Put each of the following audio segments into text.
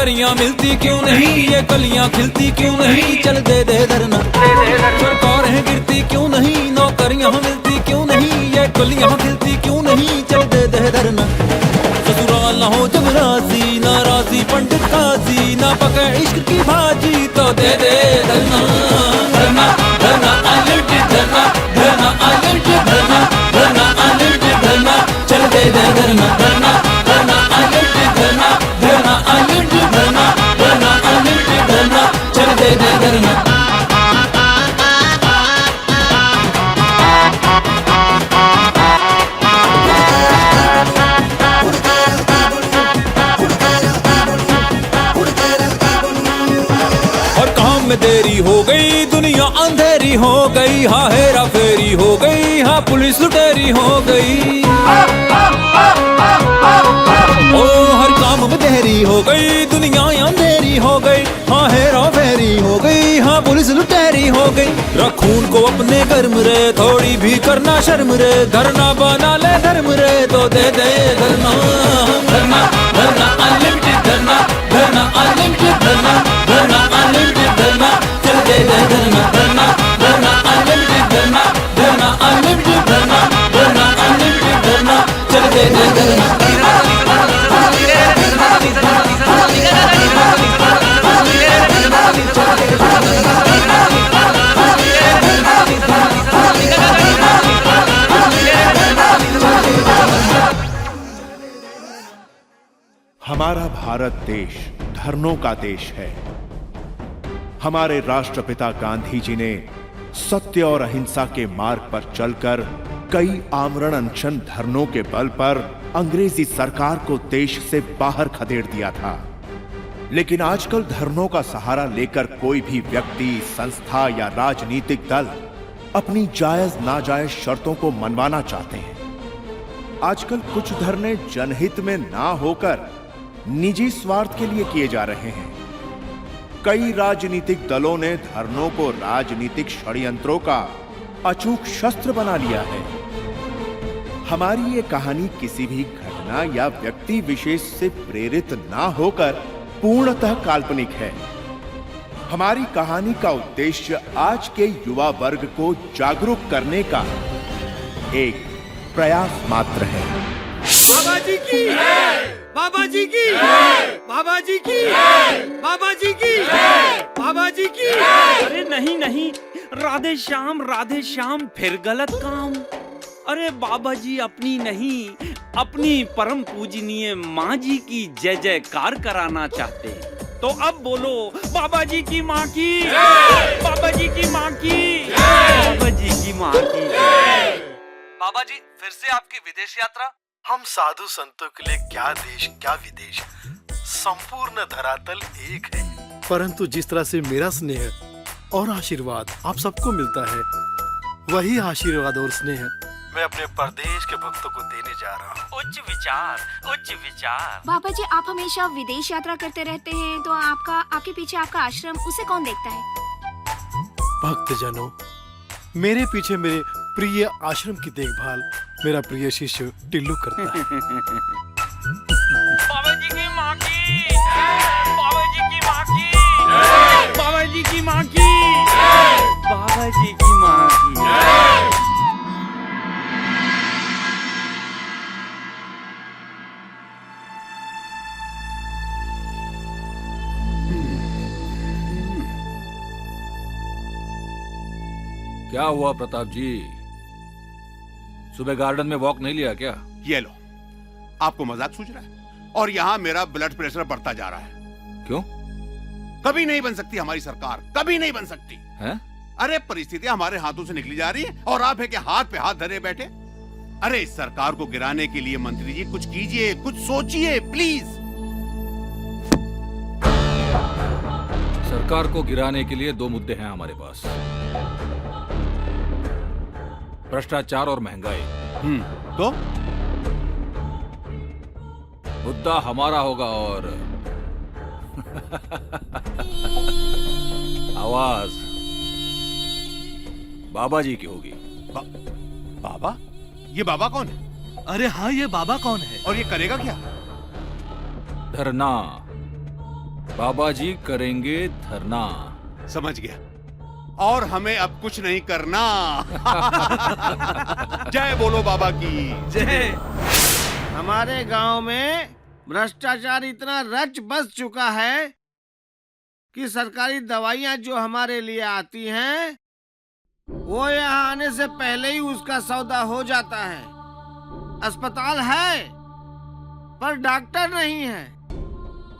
नौकरियां मिलती क्यों नहीं, ये कलियां खिलती क्यों नहीं, चल दे दे धरना। सरकारें गिरती क्यों नहीं, नौकरियां मिलती क्यों नहीं, ये कलियां खिलती क्यों नहीं, चल दे दे धरना। ससुराल ना हो जब राजी, ना राजी पंडित काजी, ना पके इश्क की भाजी, तो दे दे धरना। धरना धरना अनलिमिटेड धरना, धरना अनलिमिटेड धरना, धरना अनलिमिटेड धरना, चल दे दे धरना। धरना धरना अनलिमिटेड धरना, धरना अनलिमिटेड धरना, धरना अनलिमिटेड धरना, चल दे दे धरना। देरी हो गई, दुनिया अंधेरी हो गई, हाँ हेरा फेरी हो गई, हाँ पुलिस लुटेरी हो गई। ओ हर काम में देरी हो गई, दुनिया अंधेरी हो गई, हाँ हेरा फेरी हो गई, हाँ पुलिस लुटेरी हो गई। रखून को अपने गर्म रे, थोड़ी भी करना शर्म रे, धरना बना ले धर्म रे, तो दे दे धरना। धरना धरना अनलिमिटेड धरना, धरना अनलिमिटेड धरना, धरना अनलिमिटेड धरना, चल दे दे धरना। धरना धरना अनलिमिटेड धरना, धरना अनलिमिटेड धरना, धरना अनलिमिटेड धरना, चल दे दे धरना। हमारा भारत देश धरनों का देश है। हमारे राष्ट्रपिता गांधी जी ने सत्य और अहिंसा के मार्ग पर चलकर कई आमरण अनशन धरनों के बल पर अंग्रेजी सरकार को देश से बाहर खदेड़ दिया था। लेकिन आजकल धरनों का सहारा लेकर कोई भी व्यक्ति, संस्था या राजनीतिक दल अपनी जायज नाजायज शर्तों को मनवाना चाहते हैं। आजकल कुछ धरने जनहित में ना होकर निजी स्वार्थ के लिए किए जा रहे हैं। कई राजनीतिक दलों ने धरनों को राजनीतिक षड्यंत्रों का अचूक शस्त्र बना लिया है। हमारी ये कहानी किसी भी घटना या व्यक्ति विशेष से प्रेरित ना होकर पूर्णतः काल्पनिक है। हमारी कहानी का उद्देश्य आज के युवा वर्ग को जागरूक करने का एक प्रयास मात्र है। बाबा जी की, बाबा जी की, बाबा जी की, बाबा जी की, बाबा जी की। अरे नहीं नहीं, राधे श्याम, फिर गलत काम। अरे बाबा जी अपनी नहीं, अपनी परम पूजनीय माँ जी की जय जयकार कराना चाहते हैं। तो अब बोलो, बाबा जी की माँ की, बाबा जी की माँ की, बाबा जी की माँ की। बाबा जी फिर से आपकी विदेश यात्रा। हम साधु संतों के लिए क्या देश क्या विदेश, संपूर्ण धरातल एक है। परंतु जिस तरह से मेरा स्नेह और आशीर्वाद आप सबको मिलता है, वही आशीर्वाद और स्नेह मैं अपने परदेश के भक्तों को देने जा रहा हूँ। उच्च विचार, उच्च विचार। बाबा जी आप हमेशा विदेश यात्रा करते रहते हैं, तो आपके पीछे आपका आश्रम, उसे कौन देखता है? भक्तजनों, मेरे पीछे मेरे प्रिय आश्रम की देखभाल मेरा प्रिय शिष्य टिल्लू करता है। बाबा जी की माँ की, बाबा जी की माँ की, बाबा जी की माँ की, बाबा जी की माँ की। क्या हुआ प्रताप जी, सुबह गार्डन में वॉक नहीं लिया क्या? ये लो, आपको मजाक सूझ रहा है? और यहाँ मेरा ब्लड प्रेशर बढ़ता जा रहा है। क्यों? कभी नहीं बन सकती हमारी सरकार, कभी नहीं बन सकती है? अरे परिस्थितियां हमारे हाथों से निकली जा रही है और आप है कि हाथ पे हाथ धरे बैठे। अरे इस सरकार को गिराने के लिए मंत्री जी कुछ कीजिए, कुछ सोचिए प्लीज। सरकार को गिराने के लिए दो मुद्दे हैं हमारे पास, भ्रष्टाचार और महंगाई। तो मुद्दा हमारा होगा और आवाज बाबा जी की होगी। बाबा? ये बाबा कौन है? अरे हाँ, ये बाबा कौन है? और ये करेगा क्या? धरना, बाबा जी करेंगे धरना। समझ गया। और हमें अब कुछ नहीं करना। जय बोलो बाबा की जय। हमारे गांव में भ्रष्टाचार इतना रच बस चुका है कि सरकारी दवाइयां जो हमारे लिए आती हैं वो यहाँ आने से पहले ही उसका सौदा हो जाता है। अस्पताल है पर डॉक्टर नहीं है।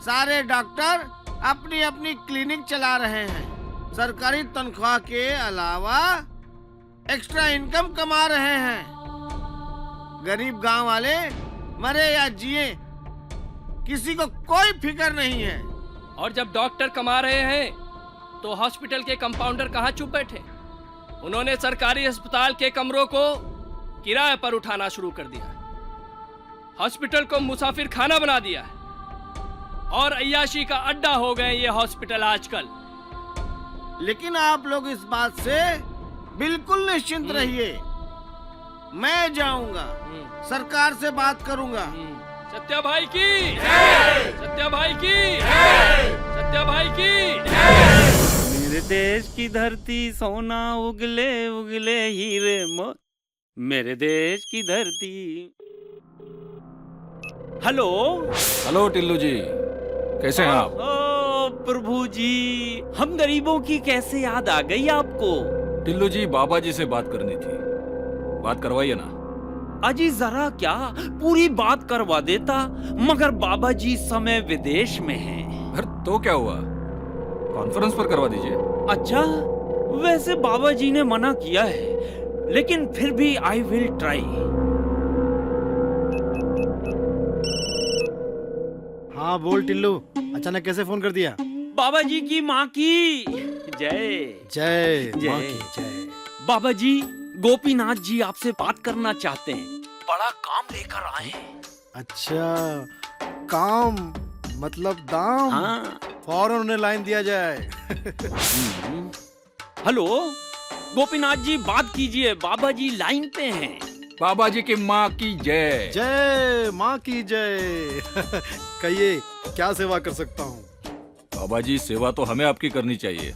सारे डॉक्टर अपनी अपनी क्लिनिक चला रहे हैं। सरकारी तनख्वाह के अलावा एक्स्ट्रा इनकम कमा रहे हैं। गरीब गांव वाले मरे या जिए किसी को कोई फिक्र नहीं है। और जब डॉक्टर कमा रहे हैं तो हॉस्पिटल के कंपाउंडर कहाँ चुप बैठे? उन्होंने सरकारी अस्पताल के कमरों को किराए पर उठाना शुरू कर दिया। हॉस्पिटल को मुसाफिर खाना बना दिया है और अय्याशी का अड्डा हो गए ये हॉस्पिटल आजकल। लेकिन आप लोग इस बात से बिल्कुल निश्चिंत रहिए। मैं जाऊंगा, सरकार से बात करूंगा। सत्या भाई की, सत्या भाई की, सत्या भाई की। मेरे देश की धरती सोना उगले उगले हीरे मेरे देश की धरती। हेलो हेलो टिल्लू जी, कैसे हैं आप? ओ प्रभु जी, हम गरीबों की कैसे याद आ गई आपको? टिल्लू जी, बाबा जी से बात करनी थी, बात करवाइए ना। अजी जरा क्या, पूरी बात करवा देता, मगर बाबा जी इस समय विदेश में हैं। अरे तो क्या हुआ, कॉन्फ्रेंस पर करवा दीजिए। अच्छा, वैसे बाबा जी ने मना किया है, लेकिन फिर भी आई विल ट्राई। हाँ बोल टिल्लू, अचानक कैसे फोन कर दिया? बाबा जी की माँ की जय। जय जय। माँ की जय। बाबा जी, गोपीनाथ जी आपसे बात करना चाहते हैं, बड़ा काम लेकर आए हैं। अच्छा, काम मतलब दाम? हाँ। फौरन उन्हें लाइन दिया जाए। हेलो गोपीनाथ जी, बात कीजिए, बाबा जी लाइन पे हैं। बाबा जी की माँ की जय। जय माँ की जय। कहिए क्या सेवा कर सकता हूँ? बाबा जी, सेवा तो हमें आपकी करनी चाहिए।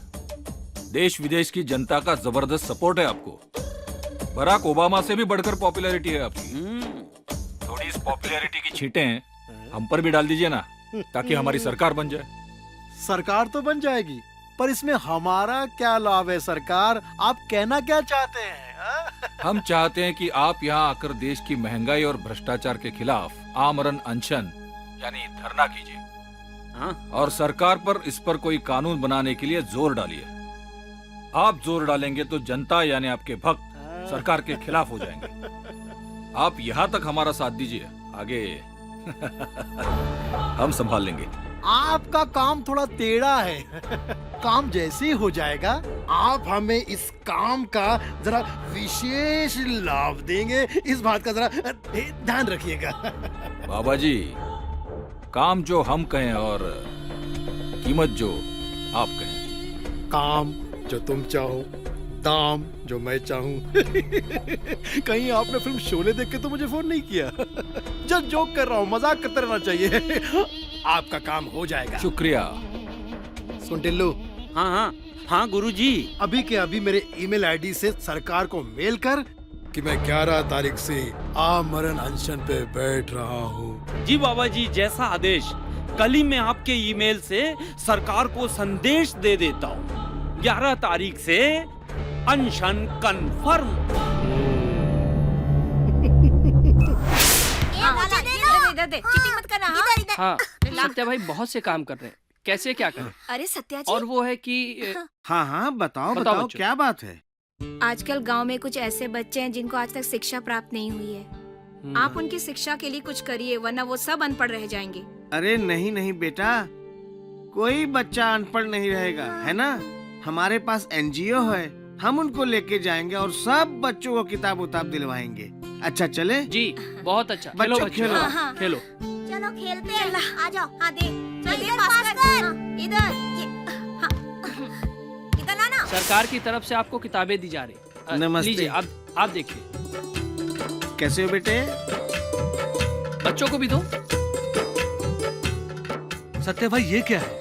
देश विदेश की जनता का जबरदस्त सपोर्ट है आपको। बराक ओबामा से भी बढ़कर पॉपुलैरिटी है आपकी। थोड़ी इस पॉपुलैरिटी की छींटें हम पर भी डाल दीजिए ना, ताकि हमारी सरकार बन जाए। सरकार तो बन जाएगी, पर इसमें हमारा क्या लाभ है सरकार? आप कहना क्या चाहते हैं? हम चाहते हैं कि आप यहाँ आकर देश की महंगाई और भ्रष्टाचार के खिलाफ आमरण अनशन यानी धरना कीजिए। और सरकार पर इस पर कोई कानून बनाने के लिए जोर डालिए। आप जोर डालेंगे तो जनता यानी आपके भक्त सरकार के खिलाफ हो जाएंगे। आप यहाँ तक हमारा साथ दीजिए, आगे हम संभाल लेंगे। आपका काम थोड़ा टेढ़ा है। काम जैसे ही हो जाएगा, आप हमें इस काम का जरा विशेष लाभ देंगे, इस बात का जरा ध्यान रखिएगा। बाबा जी, काम जो हम कहें और कीमत जो आप कहें। काम जो तुम चाहो, दाम जो मैं चाहूं। कहीं आपने फिल्म शोले देख के तो मुझे फोन नहीं किया? जब जोक कर रहा हूँ, मजाक करते रहना चाहिए। आपका काम हो जाएगा। शुक्रिया। सुन टिल्लू। हाँ हाँ हाँ गुरुजी। अभी के अभी मेरे ईमेल आईडी से सरकार को मेल कर कि मैं 11 तारीख से आमरण अनशन पे बैठ रहा हूँ। जी बाबा जी, जैसा आदेश। कल ही मैं आपके ईमेल से सरकार को संदेश दे देता हूँ। 11 तारीख से अनशन कंफर्म। चीटिंग मत करना। हाँ, सत्या भाई बहुत से काम कर रहे हैं, कैसे क्या करें? अरे सत्या जी, और वो है कि हाँ हाँ बताओ बताओ बताओ, बच्चों। क्या बात है? आजकल गांव में कुछ ऐसे बच्चे हैं जिनको आज तक शिक्षा प्राप्त नहीं हुई है। आप उनकी शिक्षा के लिए कुछ करिए, वरना वो सब अनपढ़ रह जाएंगे। अरे नहीं नहीं बेटा, कोई बच्चा अनपढ़ नहीं रहेगा, है ना? हमारे पास एनजीओ है, हम उनको लेके जाएंगे और सब बच्चों को किताब उताब दिलवाएंगे। अच्छा चले? जी बहुत अच्छा। बच्चों, खेलो बच्चों, खेलो। हाँ। खेलो। चलो खेलते हैं। आ जाओ। हाँ दे, पास कर। इधर इधर लाना। सरकार की तरफ से आपको किताबें दी जा रही। नमस्ते। लीजिए, आप देखिए। कैसे हो बेटे? बच्चों को भी दो। सत्या भाई, ये क्या है?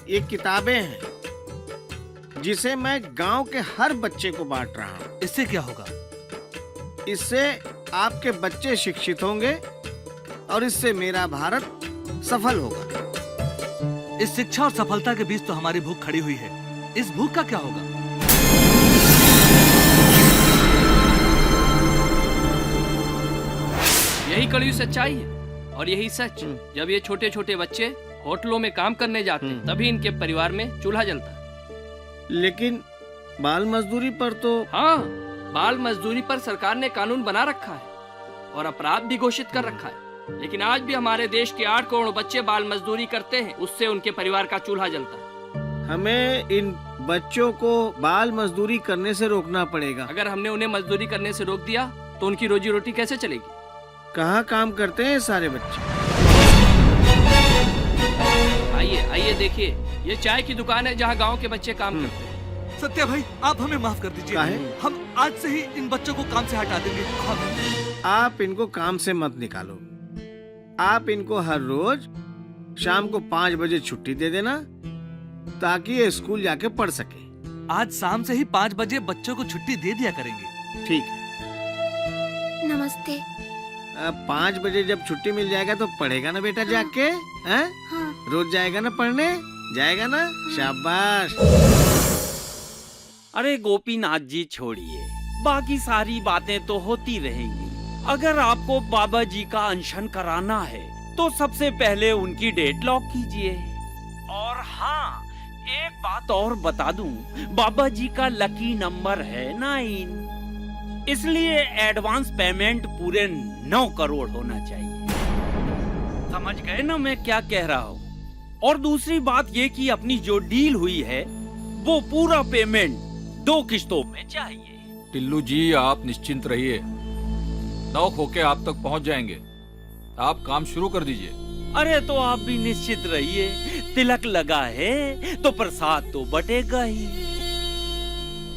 ये किताबें हैं जिसे मैं गांव के हर बच्चे को बांट रहा हूँ। इससे क्या होगा? इससे आपके बच्चे शिक्षित होंगे और इससे मेरा भारत सफल होगा। इस शिक्षा और सफलता के बीच तो हमारी भूख खड़ी हुई है। इस भूख का क्या होगा? यही कड़वी सच्चाई है और यही सच। जब ये छोटे छोटे बच्चे होटलों में काम करने जाते हैं तभी इनके परिवार में चूल्हा जलता है। लेकिन बाल मजदूरी पर तो। हाँ, बाल मजदूरी पर सरकार ने कानून बना रखा है और अपराध भी घोषित कर रखा है, लेकिन आज भी हमारे देश के 8 करोड़ बच्चे बाल मजदूरी करते हैं, उससे उनके परिवार का चूल्हा जलता है। हमें इन बच्चों को बाल मजदूरी करने से रोकना पड़ेगा। अगर हमने उन्हें मजदूरी करने से रोक दिया तो उनकी रोजी रोटी कैसे चलेगी? कहाँ काम करते हैं सारे बच्चे? आइए आइए देखिए, ये चाय की दुकान है जहाँ गांव के बच्चे काम करते हैं। सत्या भाई, आप हमें माफ कर दीजिए। हम आज से ही इन बच्चों को काम से हटा देंगे। आप इनको काम से मत निकालो। आप इनको हर रोज शाम को 5 बजे छुट्टी दे देना ताकि ये स्कूल जाके पढ़ सके। आज शाम से ही 5 बजे बच्चों को छुट्टी दे दिया करेंगे। ठीक है। नमस्ते। 5 बजे जब छुट्टी मिल जाएगा तो पढ़ेगा ना बेटा जाके? हाँ? रोज जाएगा ना पढ़ने? जाएगा ना? शाबाश। अरे गोपीनाथ जी छोड़िए, बाकी सारी बातें तो होती रहेंगी। अगर आपको बाबा जी का अनशन कराना है तो सबसे पहले उनकी डेट लॉक कीजिए। और हाँ, एक बात और बता दूं, बाबा जी का लकी नंबर है 9, इसलिए एडवांस पेमेंट पूरे 9 करोड़ होना चाहिए। समझ गए ना मैं क्या कह रहा हूँ? और दूसरी बात ये कि अपनी जो डील हुई है वो पूरा पेमेंट 2 किस्तों में चाहिए। टिल्लू जी, आप निश्चिंत रहिए, 9 होके आप तक पहुंच जाएंगे। आप काम शुरू कर दीजिए। अरे तो आप भी निश्चित रहिए, तिलक लगा है तो प्रसाद तो बटेगा ही।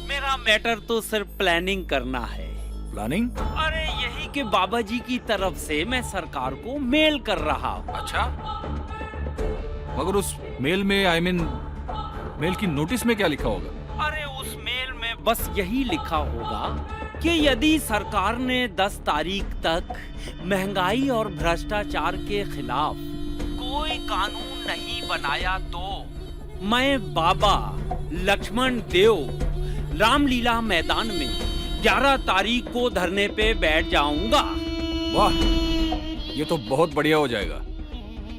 मेरा मैटर तो सिर्फ प्लानिंग करना है। प्लानिंग? अरे यही कि बाबा जी की तरफ से मैं सरकार को मेल कर रहा हूँ। अच्छा, मगर उस मेल में मेल की नोटिस में क्या लिखा होगा? अरे उस मेल में बस यही लिखा होगा कि यदि सरकार ने 10 तारीख तक महंगाई और भ्रष्टाचार के खिलाफ कोई कानून नहीं बनाया तो मैं बाबा लक्ष्मण देव रामलीला मैदान में 11 तारीख को धरने पे बैठ जाऊंगा। वाह, ये तो बहुत बढ़िया हो जाएगा।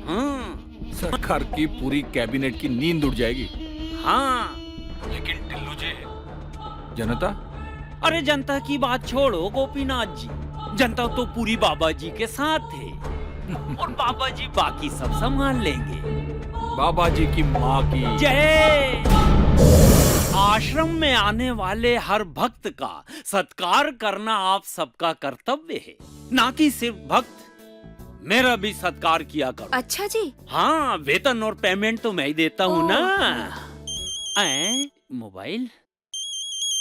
हाँ, सरकार की पूरी कैबिनेट की नींद उड़ जाएगी। हाँ, लेकिन टिल्लू जी, जनता? अरे जनता की बात छोड़ो गोपीनाथ जी, जनता तो पूरी बाबा जी के साथ है और बाबा जी बाकी सब संभाल लेंगे। बाबा जी की माँ की जय। आश्रम में आने वाले हर भक्त का सत्कार करना आप सबका कर्तव्य है, ना कि सिर्फ भक्त। मेरा भी सत्कार किया करो। अच्छा जी। हाँ, वेतन और पेमेंट तो मैं ही देता हूँ ना। Mobile,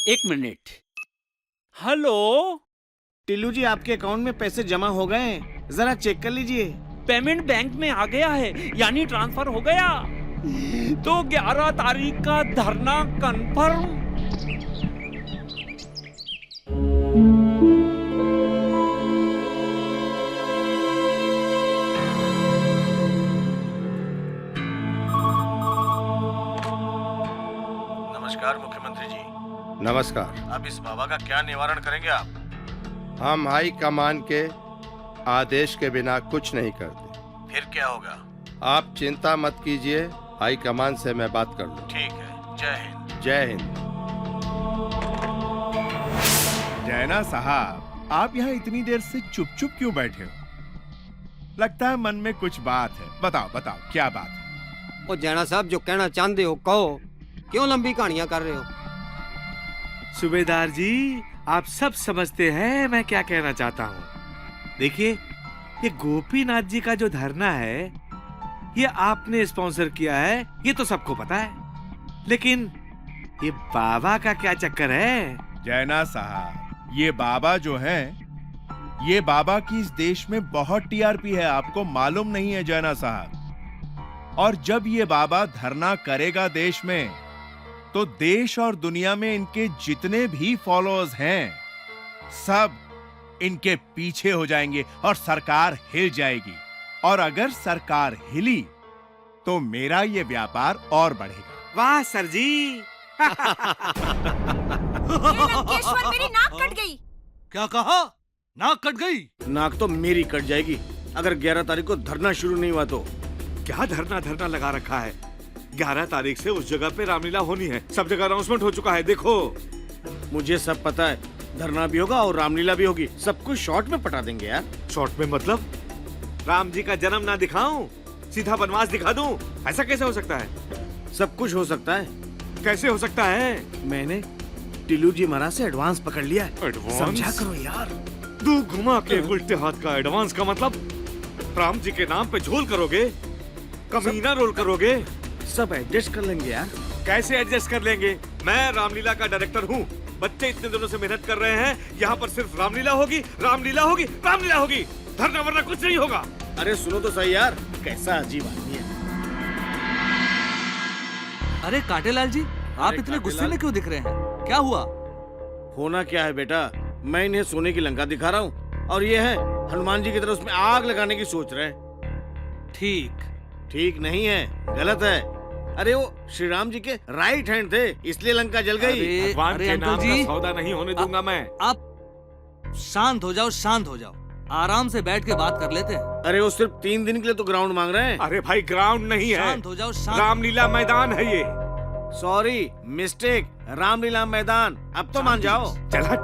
1 minute. हेलो टिल्लू जी, आपके अकाउंट में पैसे जमा हो गए, जरा चेक कर लीजिए। पेमेंट बैंक में आ गया है, यानी ट्रांसफर हो गया। तो 11 तारीख का धरना कंफर्म। नमस्कार मुख्यमंत्री जी। नमस्कार। अब इस बाबा का क्या निवारण करेंगे आप? हम हाई कमान के आदेश के बिना कुछ नहीं करते। फिर क्या होगा? आप चिंता मत कीजिए, हाई कमान से मैं बात कर लूँ। ठीक है, जय हिंद। जय हिंद। जैना साहब, आप यहाँ इतनी देर से चुप चुप क्यों बैठे हो? लगता है मन में कुछ बात है। बताओ बताओ, क्या बात है? ओ जैना साहब, जो कहना चाहते हो कहो, क्यों लंबी कहानियां कर रहे हो? सूबेदार जी, आप सब समझते हैं मैं क्या कहना चाहता हूँ। देखिए, ये गोपीनाथ जी का जो धरना है, ये आपने स्पॉन्सर किया है, ये तो सबको पता है। लेकिन ये बाबा का क्या चक्कर है? जैना साहब, ये बाबा जो हैं, ये बाबा की इस देश में बहुत टीआरपी है, आपको मालूम नहीं है जैना साहब। और जब ये बाबा धरना करेगा देश में, तो देश और दुनिया में इनके जितने भी फॉलोअर्स हैं, सब इनके पीछे हो जाएंगे और सरकार हिल जाएगी। और अगर सरकार हिली तो मेरा ये व्यापार और बढ़ेगा। वाह सर जी। लंकेश्वर, मेरी नाक कट गई। क्या कहा? नाक कट गई? नाक तो मेरी कट जाएगी अगर 11 तारीख को धरना शुरू नहीं हुआ तो। क्या धरना लगा रखा है? 11 तारीख से उस जगह पे रामलीला होनी है। सब जगह अनाउंसमेंट हो चुका है, देखो। मुझे सब पता है, धरना भी होगा और रामलीला भी होगी। सब कुछ शॉर्ट में पटा देंगे यार। शॉर्ट में मतलब? राम जी का जन्म ना दिखाऊं, सीधा बनवास दिखा दूं? ऐसा कैसे हो सकता है? सब कुछ हो सकता है। कैसे हो सकता है? मैंने टिल्लू जी महाराज से एडवांस पकड़ लिया है। एडवांस? समझा करो यार। दू घुमा के उल्टे हाथ का एडवांस का मतलब? राम जी के नाम पे झोल करोगे, कमीना रोल करोगे? सब एडजस्ट कर लेंगे यार। कैसे एडजस्ट कर लेंगे? मैं रामलीला का डायरेक्टर हूँ। बच्चे इतने दिनों से मेहनत कर रहे हैं, यहाँ पर सिर्फ रामलीला होगी, रामलीला होगी, रामलीला होगी। धरना वरना कुछ नहीं होगा। अरे सुनो तो सही यार, कैसा अजीब आदमी है। अरे कांटेलाल जी, आप इतने गुस्से में क्यों दिख रहे हैं? क्या हुआ? होना क्या है बेटा, मैं इन्हें सोने की लंका दिखा रहा हूँ और ये है हनुमान जी की तरह उसमें आग लगाने की सोच रहे हैं। ठीक नहीं है, गलत है। अरे वो श्री राम जी के राइट हैंड थे, इसलिए लंका जल गई। भगवान के अंकल नाम जी, का सौदा नहीं होने दूंगा मैं। आप शांत हो जाओ, शांत हो जाओ। आराम से बैठ के बात कर लेते हैं। अरे वो सिर्फ 3 दिन के लिए तो ग्राउंड मांग रहे हैं। अरे भाई ग्राउंड नहीं है, शांत हो जाओ, शांत। रामलीला मैदान है ये। सॉरी, मिस्टेक, रामलीला मैदान। अब तो मान जाओ। चल हट,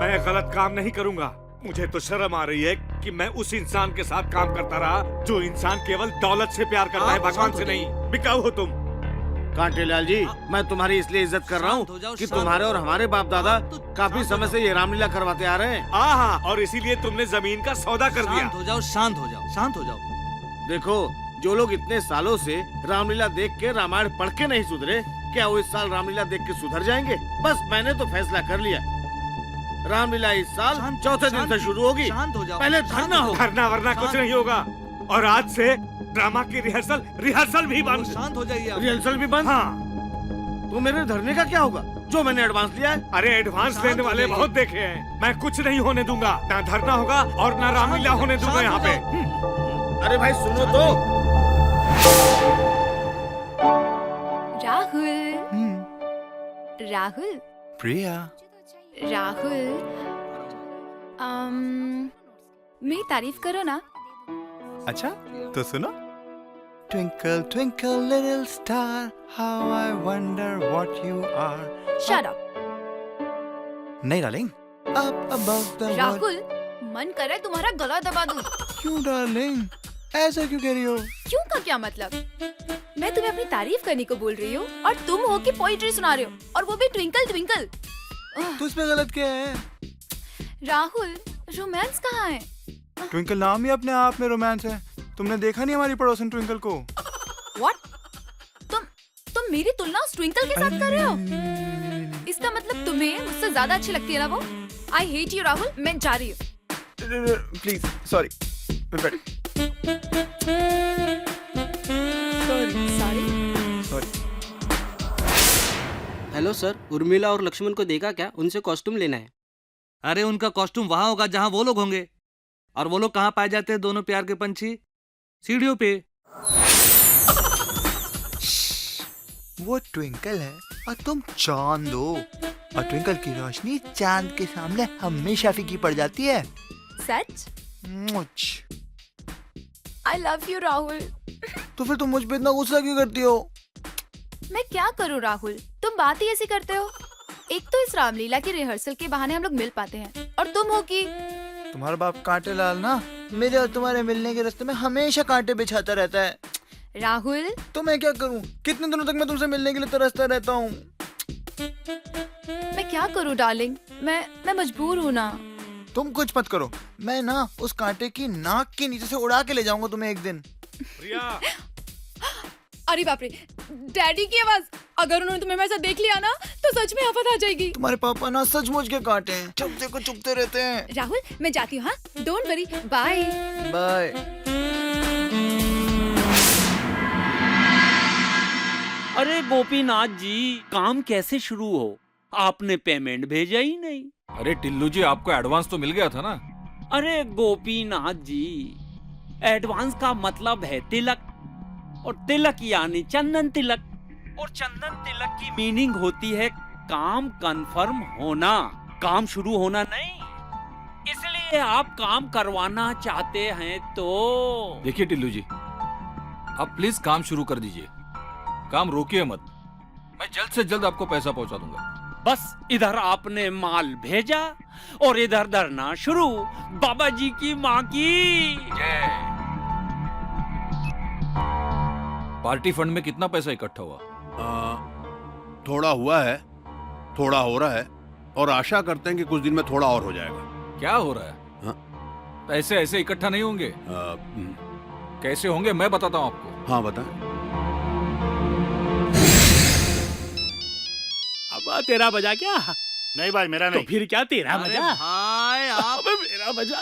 मैं गलत काम नहीं करूंगा। मुझे तो शर्म आ रही है कि मैं उस इंसान के साथ काम करता रहा जो इंसान केवल दौलत से प्यार करता है, भगवान से नहीं। बिकाऊ हो तुम। कांटेलाल जी, मैं तुम्हारी इसलिए इज्जत कर रहा हूँ कि तुम्हारे और हमारे बाप दादा काफी समय से ये रामलीला करवाते आ रहे हैं। हाँ, और इसीलिए तुमने जमीन का सौदा कर दिया। शांत हो जाओ, शांत हो जाओ, शांत हो जाओ। देखो, जो लोग इतने सालों से रामलीला देख के रामायण पढ़ के नहीं सुधरे, क्या वो इस साल रामलीला देख के सुधर जाएंगे? बस मैंने तो फैसला कर लिया, रामलीला इस साल चौथे दिन से शुरू होगी। शांत हो जाओ। पहले धरना हो। धरना वरना कुछ नहीं होगा। और आज से ड्रामा की रिहर्सल भी बंद। शांत हो जाइए। रिहर्सल भी बंद? हाँ। तो मेरे धरने का क्या होगा जो मैंने एडवांस लिया है? अरे एडवांस लेने वाले बहुत देखे हैं। मैं कुछ नहीं होने दूंगा, ना धरना होगा और ना रामलीला होने दूंगा यहाँ पे। अरे भाई सुनो तो। राहुल, प्रिया, राहुल, मेरी तारीफ करो ना। अच्छा तो सुनो। Twinkle twinkle little star, how I wonder what you are. Shut up. नहीं darling, up above the world. Rahul, मन करे तुम्हारा गला दबा दूं। क्यों डार्लिंग, ऐसा क्यों कह रही हो? क्यों का क्या मतलब? मैं तुम्हें अपनी तारीफ करने को बोल रही हूँ और तुम हो कि पोइट्री सुना रहे हो, और वो भी ट्विंकल ट्विंकल। तो इसमें गलत क्या है? राहुल, रोमांस कहाँ है? ट्विंकल नाम ही अपने आप में रोमांस है। तुमने देखा नहीं हमारी पड़ोसन ट्विंकल को? What? तुम मेरी तुलना उस ट्विंकल के साथ कर रहे हो? इसका मतलब तुम्हें मुझसे ज्यादा अच्छी लगती है ना वो? I hate you राहुल, मैं जा रही हूँ। Please, sorry. Sorry. Hello sir, Urmila और लक्ष्मण को देखा क्या? उनसे कॉस्ट्यूम लेना है। अरे उनका कॉस्ट्यूम वहाँ होगा जहाँ वो लोग होंगे। और वो लोग कहाँ पाए जाते हैं दोनों प्यार के पंछी? सीढ़ियों पे। वो ट्विंकल है और तुम चांद हो, और ट्विंकल की रोशनी चांद के सामने हमेशा फीकी पड़ जाती है। सच? मुझ I love you राहुल। तो फिर तुम मुझ पे इतना गुस्सा क्यों करती हो? मैं क्या करूँ राहुल, तुम बात ही ऐसी करते हो। एक तो इस रामलीला की रिहर्सल के बहाने हम लोग मिल पाते हैं, और तुम हो कि तुम्हारा बाप कांटेलाल ना मेरे और तुम्हारे मिलने के रास्ते में हमेशा कांटे बिछाता रहता है। राहुल, तो मैं क्या करूं? कितने दिनों तक मैं तुमसे मिलने के लिए तरसता रहता हूँ। मैं क्या करूं डार्लिंग, मैं मजबूर हूँ ना। तुम कुछ मत करो, मैं ना उस कांटे की नाक के नीचे से उड़ा के ले जाऊंगा तुम्हें एक दिन। प्रिया। अरे बाप रे, डैडी की आवाज। अगर उन्होंने तुम्हें वैसा देख लिया ना तो सच में आफत आ जाएगी। तुम्हारे पापा ना सचमुच के कांटे हैं, चुपते को चुपते रहते हैं। राहुल, मैं जाती हूँ। हाँ, डोंट वरी, बाय बाय। अरे गोपीनाथ जी, काम कैसे शुरू हो? आपने पेमेंट भेजा ही नहीं। अरे टिल्लू जी, आपको एडवांस तो मिल गया था ना। अरे गोपीनाथ जी, एडवांस का मतलब है तिलक, और तिलक यानी चंदन तिलक, और चंदन तिलक की मीनिंग होती है काम कंफर्म होना, काम शुरू होना नहीं। इसलिए आप काम करवाना चाहते हैं तो देखिए टिल्लू जी, आप प्लीज काम शुरू कर दीजिए, काम रोकिए मत। मैं जल्द से जल्द आपको पैसा पहुंचा दूंगा। बस इधर आपने माल भेजा और इधर धरना शुरू। बाबा जी की माँ की जय। पार्टी फंड में कितना पैसा इकट्ठा हुआ? थोड़ा हुआ है, थोड़ा हो रहा है, और आशा करते हैं कि कुछ दिन में थोड़ा और हो जाएगा। क्या हो रहा है? हाँ? पैसे ऐसे इकट्ठा नहीं होंगे। कैसे होंगे मैं बताता हूँ आपको। हाँ बताएं। अब तेरा बजा क्या? नहीं भाई, मेरा नहीं। तो फिर क्या तेरा अरे बजा? भाई आप अबे मेरा बजा।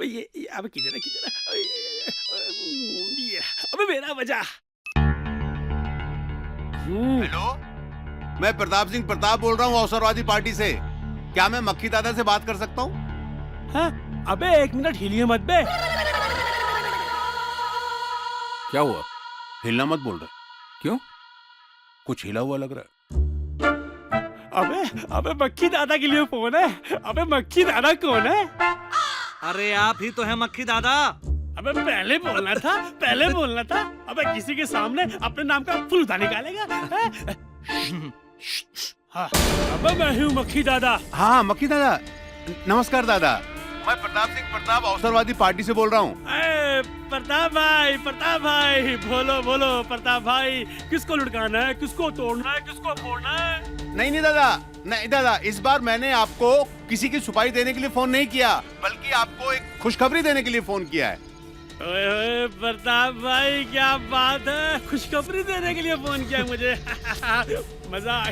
ये अब किधर है, किधर है? अबे मेरा बजा। हेलो, मैं प्रताप सिंह प्रताप बोल रहा हूँ अवसरवादी पार्टी से। क्या मैं मक्खी दादा से बात कर सकता हूँ? हाँ? अबे 1 मिनट हिलिए मत बे। क्या हुआ? हिलना मत बोल रहे। क्यों? कुछ हिला हुआ लग रहा है। अबे मक्खी दादा के लिए फोन है। अबे मक्खी दादा कौन है? अरे आप ही तो है मक्खी दादा। अबे पहले बोलना था, पहले बोलना था। अबे किसी के सामने अपने नाम का फुलूदा निकालेगा? हाँ, अबे मैं हूँ मक्खी दादा। हाँ मक्खी दादा, नमस्कार दादा। मैं प्रताप सिंह प्रताप अवसरवादी पार्टी से बोल रहा हूँ। प्रताप भाई बोलो बोलो प्रताप भाई, किसको लुढ़काना है, किसको तोड़ना है, किसको फोड़ना है? नहीं दादा, इस बार मैंने आपको किसी की छुपाई देने के लिए फोन नहीं किया, बल्कि आपको एक खुशखबरी देने के लिए फोन किया है। ओए प्रताप भाई, क्या बात है, खुशखबरी देने के लिए फोन किया मुझे। मजा आ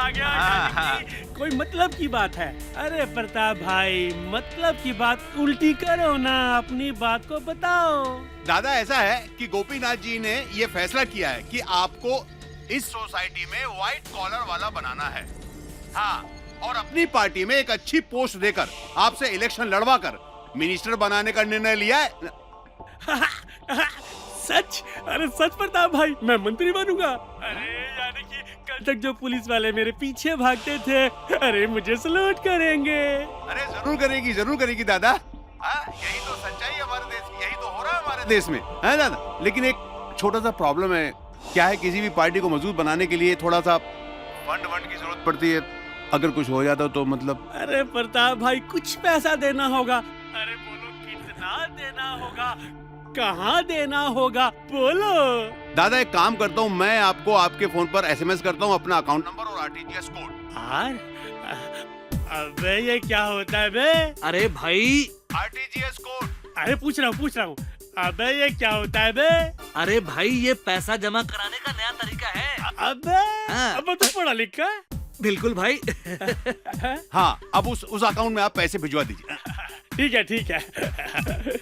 गया। कोई मतलब की बात है? अरे प्रताप भाई, मतलब की बात उल्टी करो ना, अपनी बात को बताओ। दादा ऐसा है कि गोपीनाथ जी ने ये फैसला किया है कि आपको इस सोसाइटी में व्हाइट कॉलर वाला बनाना है। हाँ, और अपनी पार्टी में एक अच्छी पोस्ट देकर आपसे इलेक्शन लड़वा कर मिनिस्टर बनाने का निर्णय लिया है। सच? अरे सच प्रताप भाई, मैं मंत्री बनूंगा? अरे यानी कि कल तक जो पुलिस वाले मेरे पीछे भागते थे, अरे मुझे सलूट करेंगे। अरे जरूर करेगी दादा। यही तो सच्चाई है हमारे देश की, यही तो हो रहा है हमारे देश में, है दादा। लेकिन एक छोटा सा प्रॉब्लम है। क्या है, किसी भी पार्टी को मजबूत बनाने के लिए थोड़ा सा फंड की जरूरत पड़ती है। अगर कुछ हो जाता तो मतलब। अरे प्रताप भाई, कुछ पैसा देना होगा। अरे बोलो कितना देना होगा, कहाँ देना होगा, बोलो। दादा एक काम करता हूँ, मैं आपको आपके फोन पर SMS करता हूँ अपना अकाउंट नंबर और RTGS कोड। अबे ये क्या होता है बे? अरे भाई RTGS कोड। अरे पूछ रहा हूँ। अबे ये क्या होता है बे? अरे भाई, ये पैसा जमा कराने का नया तरीका है। अबे तू पढ़ा लिखा? बिल्कुल भाई। हाँ, अब उस अकाउंट में आप पैसे भिजवा दीजिए। ठीक है।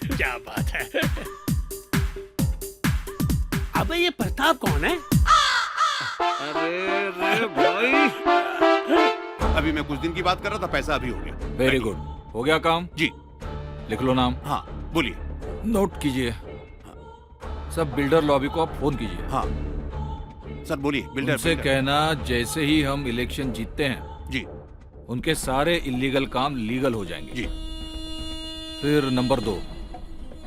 क्या बात है। अबे ये प्रताप कौन है? अरे भाई, अभी मैं कुछ दिन की बात कर रहा था, पैसा अभी हो गया। वेरी गुड, हो गया काम जी। लिख लो नाम। हाँ बोलिए। नोट कीजिए। सब बिल्डर लॉबी को आप फोन कीजिए। हाँ सर बोलिए। बिल्डर से कहना जैसे ही हम इलेक्शन जीतते हैं जी, उनके सारे इलीगल काम लीगल हो जाएंगे जी। फिर नंबर 2,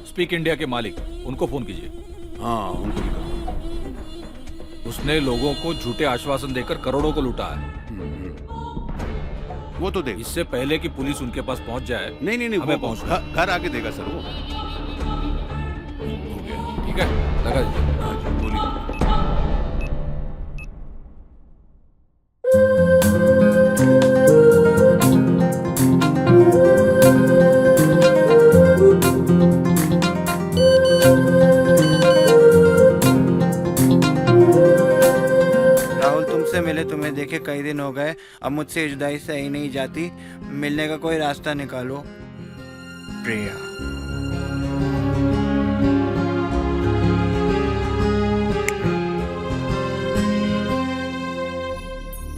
स्पीक इंडिया के मालिक, उनको फोन कीजिए। हाँ उनको भी करो। उसने लोगों को झूठे आश्वासन देकर करोड़ों को लूटा है। वो तो देगा। इससे पहले कि पुलिस उनके पास पहुंच जाए। नहीं हमें पहुंचना। घर आके देगा सर वो। हो गया, ठीक है, लगा दीजिए। हाँ जी बोलिए। राहुल, तुमसे मिले तुम्हें देखे कई दिन हो गए। अब मुझसे जुदाई सही नहीं जाती, मिलने का कोई रास्ता निकालो। प्रिया।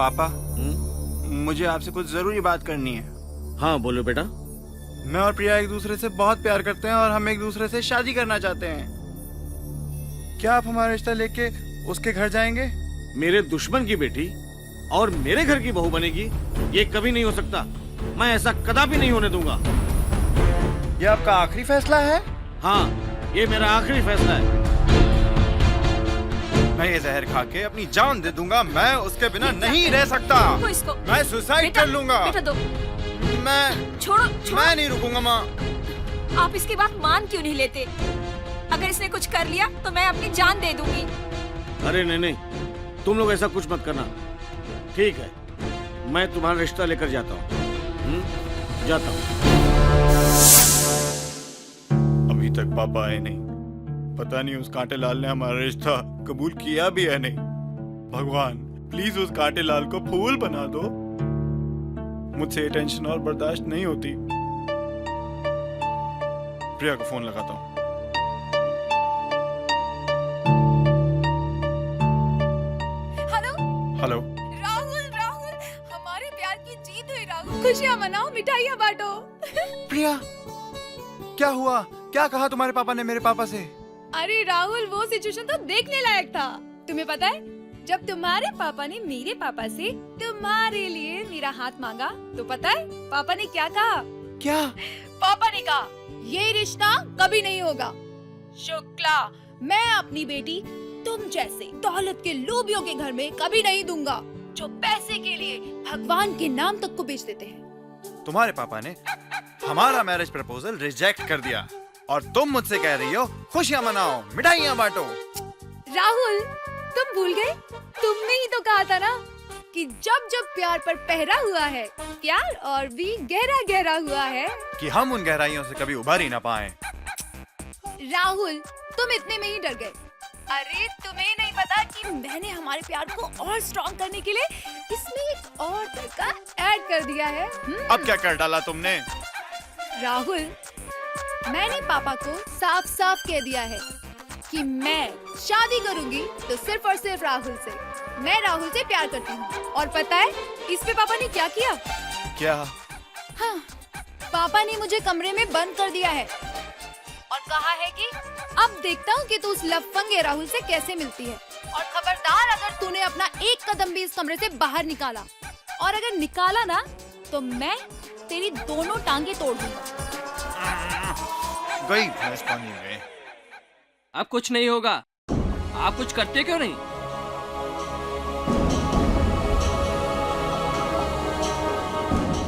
पापा, मुझे आपसे कुछ जरूरी बात करनी है। हाँ बोलो बेटा। मैं और प्रिया एक दूसरे से बहुत प्यार करते हैं और हम एक दूसरे से शादी करना चाहते हैं। क्या आप हमारा रिश्ता लेके उसके घर जाएंगे? मेरे दुश्मन की बेटी और मेरे घर की बहू बनेगी, ये कभी नहीं हो सकता। मैं ऐसा कदापि नहीं होने दूंगा। ये आपका आखिरी फैसला है? हाँ, ये मेरा आखिरी फैसला है। मैं ये जहर खा के अपनी जान दे दूंगा। मैं उसके बिना नहीं रह सकता। इसको मैं सुसाइड कर लूंगा। बेटा दो। मैं छोड़ो। मैं नहीं रुकूंगा माँ। आप इसकी बात मान क्यों नहीं लेते? अगर इसने कुछ कर लिया तो मैं अपनी जान दे दूंगी। अरे नहीं, तुम लोग ऐसा कुछ मत करना। ठीक है, मैं तुम्हारा रिश्ता लेकर जाता हूँ। जाता हूँ। अभी तक पापा आए नहीं। पता नहीं उस कांटे लाल ने हमारा रिश्ता कबूल किया भी है नहीं। भगवान प्लीज उस कांटे लाल को फूल बना दो। मुझसे ये टेंशन और बर्दाश्त नहीं होती। प्रिया को फोन लगाता हूँ। Hello hello. राहुल, हमारे प्यार की जीत हुई राहुल। खुशियाँ मनाओ, मिठाइयाँ बांटो। प्रिया, क्या हुआ? क्या कहा तुम्हारे पापा ने मेरे पापा से? अरे राहुल, वो सिचुएशन तो देखने लायक था। तुम्हें पता है, जब तुम्हारे पापा ने मेरे पापा से तुम्हारे लिए मेरा हाथ मांगा तो पता है पापा ने क्या कहा? क्या? पापा ने कहा ये रिश्ता कभी नहीं होगा। शुक्ला, मैं अपनी बेटी तुम जैसे दौलत के लोभियों के घर में कभी नहीं दूंगा, जो पैसे के लिए भगवान के नाम तक को बेच देते हैं। तुम्हारे पापा ने हमारा मैरिज प्रपोजल रिजेक्ट कर दिया और तुम मुझसे कह रही हो खुशियाँ मनाओ, मिठाइयाँ बांटो। राहुल, तुम भूल गए? तुमने ही तो कहा था ना कि जब जब प्यार पर पहरा हुआ है, प्यार और भी गहरा गहरा हुआ है, कि हम उन गहराइयों से कभी उभर ही ना पाए। राहुल, तुम इतने में ही डर गए। अरे तुम्हें नहीं पता कि मैंने हमारे प्यार को और स्ट्रॉन्ग करने के लिए इसमें एक और तरीका ऐड कर दिया है। अब क्या कर डाला तुमने? राहुल, मैंने पापा को साफ साफ कह दिया है कि मैं शादी करूंगी तो सिर्फ और सिर्फ राहुल से। मैं राहुल से प्यार करती हूँ। और पता है इस पे पापा ने क्या किया? क्या? हाँ, पापा ने मुझे कमरे में बंद कर दिया है और कहा है कि अब देखता हूँ कि तू उस लफंगे राहुल से कैसे मिलती है। और खबरदार अगर तूने अपना एक कदम भी इस कमरे से बाहर निकाला, और अगर निकाला ना तो मैं तेरी दोनों टांगे तोड़ दूंगा। गई भैंस पानी में। अब कुछ नहीं होगा। आप कुछ करते क्यों नहीं?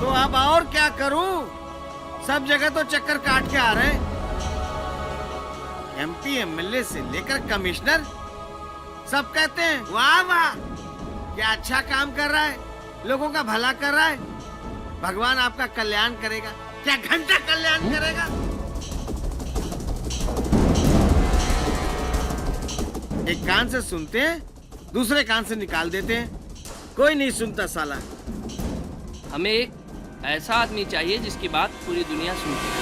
तो अब और क्या करूं? सब जगह तो चक्कर काट के आ रहे। एमपी एमएलए से लेकर कमिश्नर सब कहते हैं वाह वाह, क्या अच्छा काम कर रहा है, लोगों का भला कर रहा है, भगवान आपका कल्याण करेगा। क्या घंटा कल्याण करेगा? एक कान से सुनते हैं, दूसरे कान से निकाल देते हैं। कोई नहीं सुनता साला। हमें एक ऐसा आदमी चाहिए जिसकी बात पूरी दुनिया सुनती है।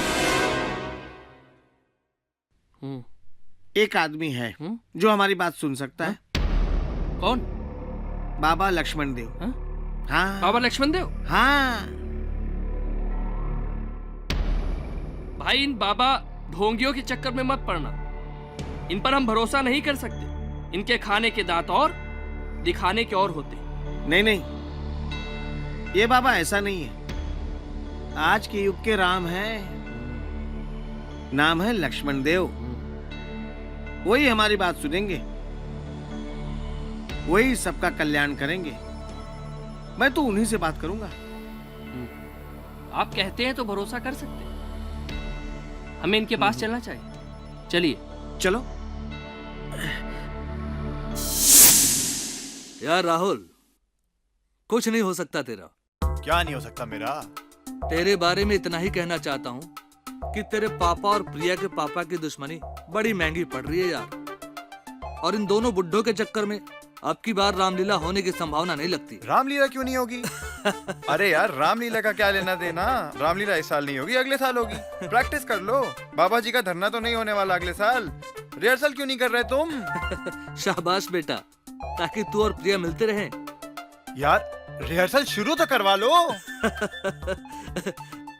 एक आदमी है जो हमारी बात सुन सकता है। कौन? बाबा लक्ष्मण देव। हाँ। बाबा लक्ष्मण देव? हाँ। भाई, इन बाबा ढोंगियों के चक्कर में मत पड़ना। इन पर हम भरोसा नहीं कर सकते। इनके खाने के दांत और दिखाने के और होते। नहीं नहीं, ये बाबा ऐसा नहीं है। आज के युग के राम है, नाम है लक्ष्मण देव। वही हमारी बात सुनेंगे, वही सबका कल्याण करेंगे। मैं तो उन्हीं से बात करूंगा। आप कहते हैं तो भरोसा कर सकते हैं। हमें इनके पास चलना चाहिए। चलिए। चलो। यार राहुल, कुछ नहीं हो सकता तेरा। क्या नहीं हो सकता मेरा? तेरे बारे में इतना ही कहना चाहता हूँ कि तेरे पापा और प्रिया के पापा की दुश्मनी बड़ी महंगी पड़ रही है यार। और इन दोनों बुड्ढों के चक्कर में अब की बार रामलीला होने की संभावना नहीं लगती। रामलीला क्यों नहीं होगी? अरे यार, रामलीला का क्या लेना देना? रामलीला इस साल नहीं होगी, अगले साल होगी। प्रैक्टिस कर लो। बाबा जी का धरना तो नहीं होने वाला अगले साल। रिहर्सल क्यों नहीं कर रहे तुम? शाबाश बेटा, ताकि तू और प्रिया मिलते रहें यार रिहर्सल शुरू तो करवा लो।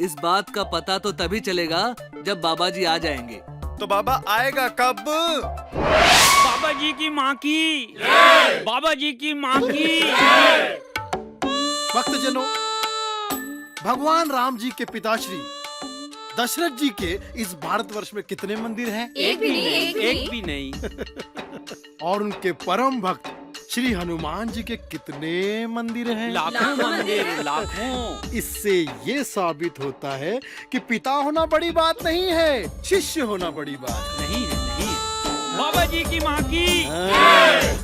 इस बात का पता तो तभी चलेगा जब बाबा जी आ जाएंगे। तो बाबा आएगा कब? बाबा जी की माँ की, बाबा जी की माँ की। भक्तजनों, भगवान राम जी के पिताश्री दशरथ जी के इस भारतवर्ष में कितने मंदिर हैं? एक भी नहीं, एक भी नहीं। और उनके परम भक्त श्री हनुमान जी के कितने मंदिर हैं? लाखों मंदिर, लाखों। इससे ये साबित होता है कि पिता होना बड़ी बात नहीं है, शिष्य होना बड़ी बात है। नहीं है, नहीं है। बाबा जी की माँ की,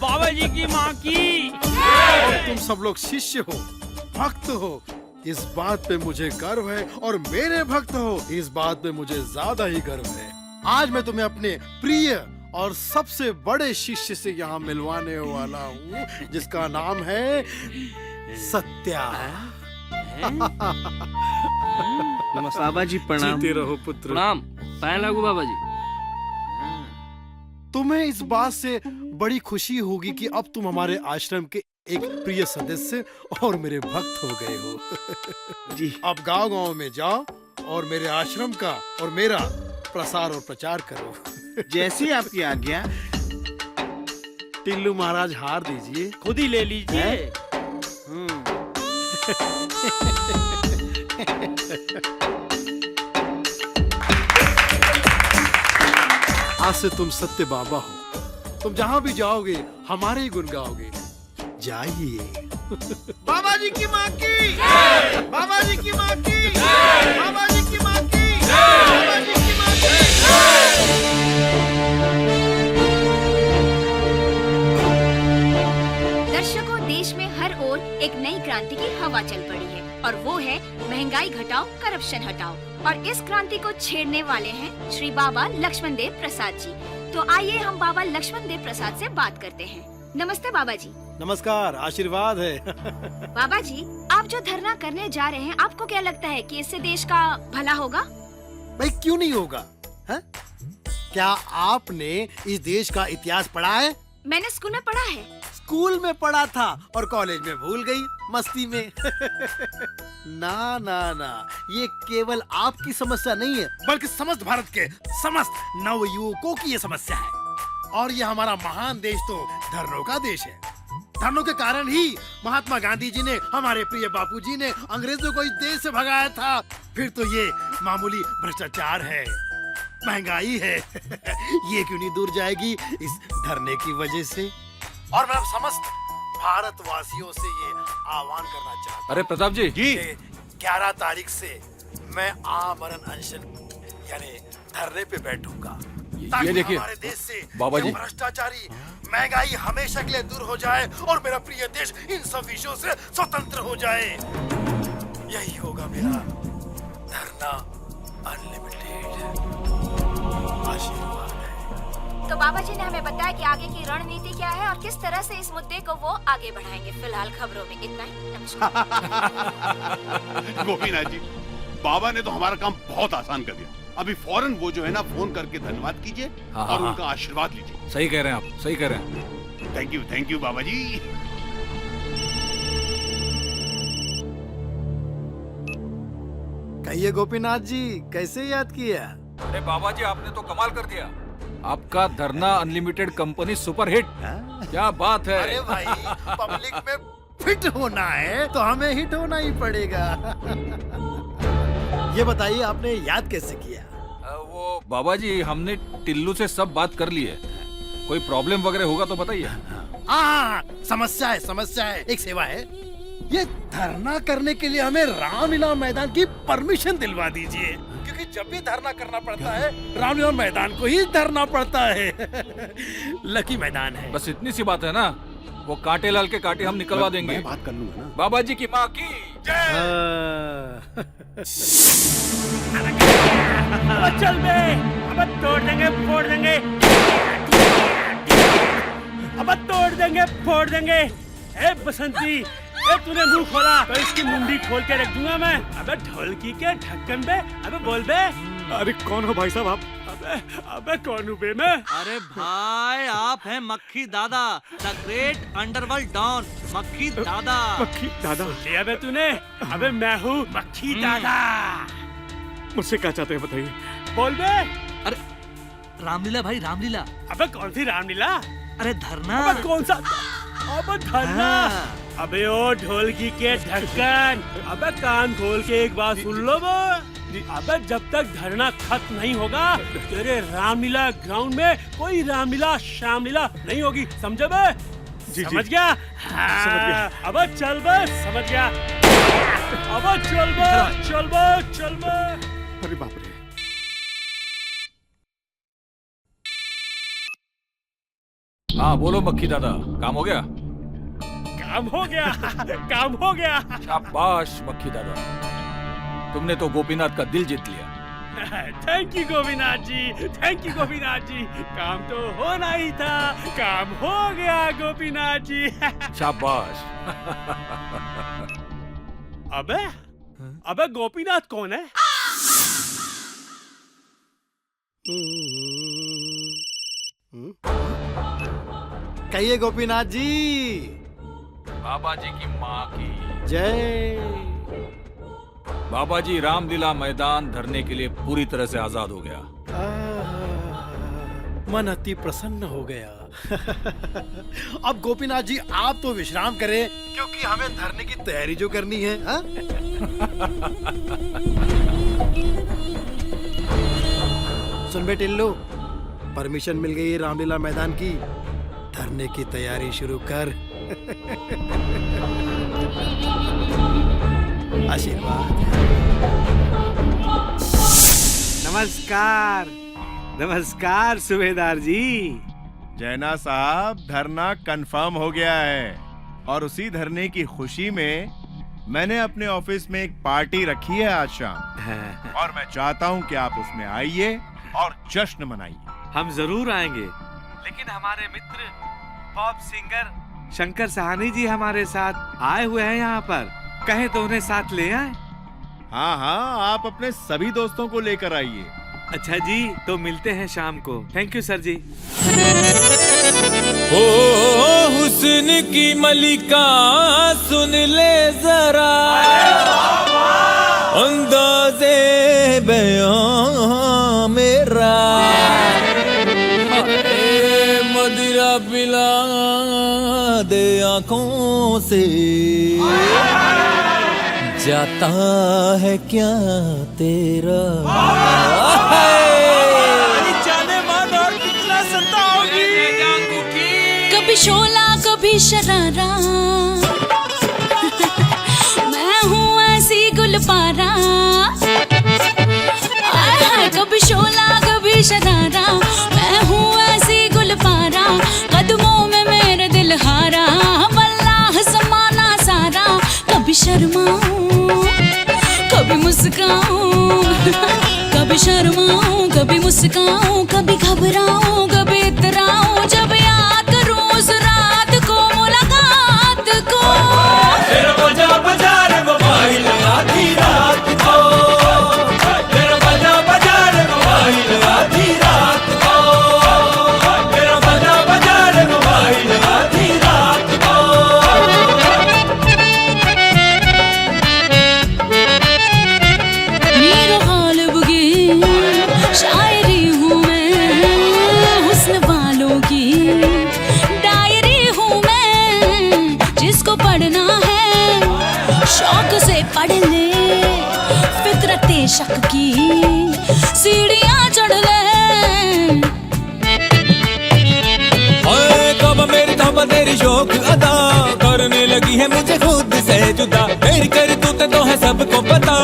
बाबा जी की माँ की। और तुम सब लोग शिष्य हो, भक्त हो, इस बात पे मुझे गर्व है। और मेरे भक्त हो, इस बात पे मुझे ज्यादा ही गर्व है। आज मैं तुम्हें अपने प्रिय और सबसे बड़े शिष्य से यहाँ मिलवाने वाला हूँ, जिसका नाम है सत्या। नमस्कार बाबा जी, प्रणाम। जीते रहो पुत्र। प्रणाम। पैन लागू बाबा जी। तुम्हें इस बात से बड़ी खुशी होगी कि अब तुम हमारे आश्रम के एक प्रिय सदस्य और मेरे भक्त हो गए हो। जी। अब गांव-गांव में जाओ और मेरे आश्रम का और मेरा प्रसार और प्रचार करो। जैसी आपकी आज्ञा। टिल्लू महाराज हार दीजिए, खुद ही ले लीजिए। आज से तुम सत्य बाबा हो। तुम जहाँ भी जाओगे हमारे ही गुण गाओगे। जाइए। बाबा जी की माँ की, बाबा जी की माँ की, बाबा जी की माँ की, बाबा जी की माँ की। दर्शकों, देश में हर ओर एक नई क्रांति की हवा चल पड़ी है और वो है महंगाई घटाओ, करप्शन हटाओ। और इस क्रांति को छेड़ने वाले हैं श्री बाबा लक्ष्मण देव प्रसाद जी। तो आइए हम बाबा लक्ष्मण देव प्रसाद से बात करते हैं। नमस्ते बाबा जी। नमस्कार, आशीर्वाद है। बाबा जी, आप जो धरना करने जा रहे हैं, आपको क्या लगता है कि इससे देश का भला होगा? भाई क्यों नहीं होगा? है? क्या आपने इस देश का इतिहास पढ़ा है? मैंने स्कूल में पढ़ा है। स्कूल में पढ़ा था और कॉलेज में भूल गई मस्ती में। ना ना ना, ये केवल आपकी समस्या नहीं है, बल्कि समस्त भारत के समस्त नवयुवकों की ये समस्या है। और ये हमारा महान देश तो धर्मों का देश है। धर्मों के कारण ही महात्मा गांधी जी ने, हमारे प्रिय बापू जी ने अंग्रेजों को इस देश से भगाया था। फिर तो ये मामूली भ्रष्टाचार है, महंगाई है। ये क्यों नहीं दूर जाएगी इस धरने की वजह से? और मैं समस्त भारतवासियों से ये आह्वान करना चाहता हूँ। अरे प्रताप जी। 11 तारीख से मैं आमरण अनशन यानी धरने पे बैठूंगा, ताकि ये देखिए हमारे देश से बाबा जी, भ्रष्टाचारी, महंगाई हमेशा के लिए दूर हो जाए और मेरा प्रिय देश इन सब विषयों से स्वतंत्र हो जाए। यही होगा मेरा धरना अनलिमिटेड आशीर्वाद है। तो बाबा जी ने हमें बताया कि आगे की रणनीति क्या है और किस तरह से इस मुद्दे को वो आगे बढ़ाएंगे। फिलहाल खबरों में इतना ही। नमस्कार। गोपीनाथ जी, बाबा ने तो हमारा काम बहुत आसान कर दिया। अभी फौरन वो जो है ना, फोन करके धन्यवाद कीजिए और उनका आशीर्वाद लीजिए। सही कह रहे हैं आप, सही कह रहे हैं। थैंक यू बाबा जी। कहिए गोपीनाथ जी, कैसे याद किया? अरे बाबा जी, आपने तो कमाल कर दिया। आपका धरना अनलिमिटेड कंपनी सुपर हिट। क्या बात है। अरे भाई, पब्लिक में फिट होना है तो हमें हिट होना ही पड़ेगा। ये बताइए, आपने याद कैसे किया? वो बाबा जी, हमने टिल्लू से सब बात कर ली है। कोई प्रॉब्लम वगैरह होगा तो बताइए। हाँ, समस्या है, एक सेवा है। ये धरना करने के लिए हमें रामलीला मैदान की परमिशन दिलवा दीजिए, क्योंकि जब भी धरना करना पड़ता है रामलीला मैदान को ही धरना पड़ता है। लकी मैदान है। बस इतनी सी बात है ना, वो कांटे लाल के कांटे हम निकलवा देंगे। मैं बात कर लूंगा ना। बाबा जी की माँ की जय। अब चल बे, अब तोड़ देंगे, फोड़ देंगे, अब तोड़ देंगे, फोड़ देंगे। ए बसंती, ए तूने मुंह खोला तो इसकी मुंडी खोल के रख दूंगा मैं। अबे ढोलकी के ढक्कन बे, अबे बोल बे। अरे कौन हो भाई साहब आप? अबे कौन हूँ बे मैं? अरे भाई आप हैं मक्खी दादा, द ग्रेट अंडरवर्ल्ड डॉन मक्खी दादा। मक्खी दादा लिया बे तूने? अबे मैं हूँ मक्खी दादा। मुझसे क्या चाहते हैं बताइए? बोल बे। अरे रामलीला भाई, रामलीला। अबे कौन सी रामलीला? अरे धरना। अबे कौन सा? अबे धरना। अबे ओ ढोलकी के ढक्कन, अबे कान खोल के एक बात सुन लो बे। अबे जब तक धरना खत्म नहीं होगा तेरे रामलीला ग्राउंड में कोई रामलीला शामलीला नहीं होगी, समझे बे? समझ गया? समझ गया। अबे चल बे, समझ गया? अबे चल बे, चल बे, चल बे। अरे बाप रे। हाँ बोलो मक्खी दादा, काम हो गया? काम हो गया, काम हो गया। शाबाश मक्खी दादा, तुमने तो गोपीनाथ का दिल जीत लिया। Thank you Gopinath ji, thank you Gopinath ji. काम तो होना ही था, काम हो गया गोपीनाथ जी। शाबाश। अबे अबे गोपीनाथ कौन है? कहिए गोपीनाथ जी। बाबा जी की माँ की जय। बाबा जी रामलीला मैदान धरने के लिए पूरी तरह से आजाद हो गया। मन अति प्रसन्न हो गया। अब गोपीनाथ जी आप तो विश्राम करें, क्योंकि हमें धरने की तैयारी जो करनी है। हा? सुन बे टिल्लू, परमिशन मिल गई है रामलीला मैदान की, धरने की तैयारी शुरू कर। आशीर्वाद। नमस्कार, नमस्कार सूबेदार जी। जैना साहब, धरना कंफर्म हो गया है और उसी धरने की खुशी में मैंने अपने ऑफिस में एक पार्टी रखी है आज शाम, और मैं चाहता हूँ कि आप उसमें आइए और जश्न मनाइए। हम जरूर आएंगे, लेकिन हमारे मित्र पॉप सिंगर शंकर सहानी जी हमारे साथ आए हुए हैं यहाँ पर, कहें तो उन्हें साथ ले आए। हाँ हाँ, आप अपने सभी दोस्तों को लेकर आइए। अच्छा जी, तो मिलते हैं शाम को। थैंक यू सर जी। ओ हुस्न की मलिका सुन ले जरा, अंदाज़े बयां मेरा, मदिरा पिला दे आंखों से, जाता है क्या तेरा। जाने मन और कितना सताओगी। कभी शोला कभी शरारा, मैं हूँ ऐसी गुलपारा। कभी शोला कभी शरारा, मैं हूँ ऐसी गुलपारा, कदमों में मेरे दिल हारा, वल्लाह समाना सारा। कभी शर्माऊं कभी मुस्काऊं, कभी शर्माऊं कभी मुस्काऊं, कभी घबराऊं कभी इतराऊं, जब याद करूं उस रात को, मुलाकात को। तेरा बजा बजा रे मोबाइल आधी रात को, तेरा बजा बजा रे मोबाइल आधी रात को, तेरा बजा बजा रे मोबाइल आधी रात को। मीरा गालिब की शायरी हूँ मैं, हुस्न वालों की डायरी हूँ मैं, जिसको पढ़ना है शौक से पढ़ ले, फितरते शक की सीढ़ियाँ चढ़ ले। कब मेरी धम तेरी शौक अदा करने लगी है मुझे खुद से जुदा, मेरी करतूतें तो है सबको पता,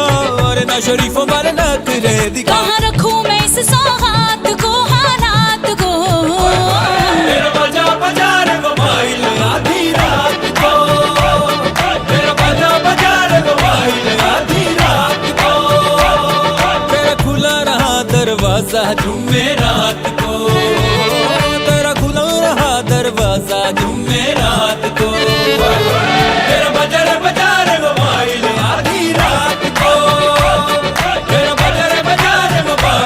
और ना शरीफों वाले नखरे दिखा। कहाँ रखूं मैं इस सौगात को, हालात को। तेरा बजा बजा रे मोबाइल आधी रात को, तेरा बजा बजा रे मोबाइल आधी रात को, तेरा खुला रहा दरवाजा जुम्मे रात को, तेरा खुला रहा दरवाजा जुम्मे रात को, तेरा बजा रे मोबाइल आधी रात को, तेरा बजा रे मोबाइल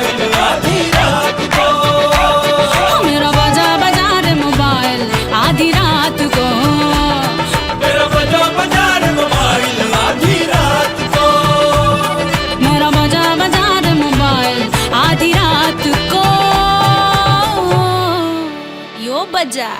बजा।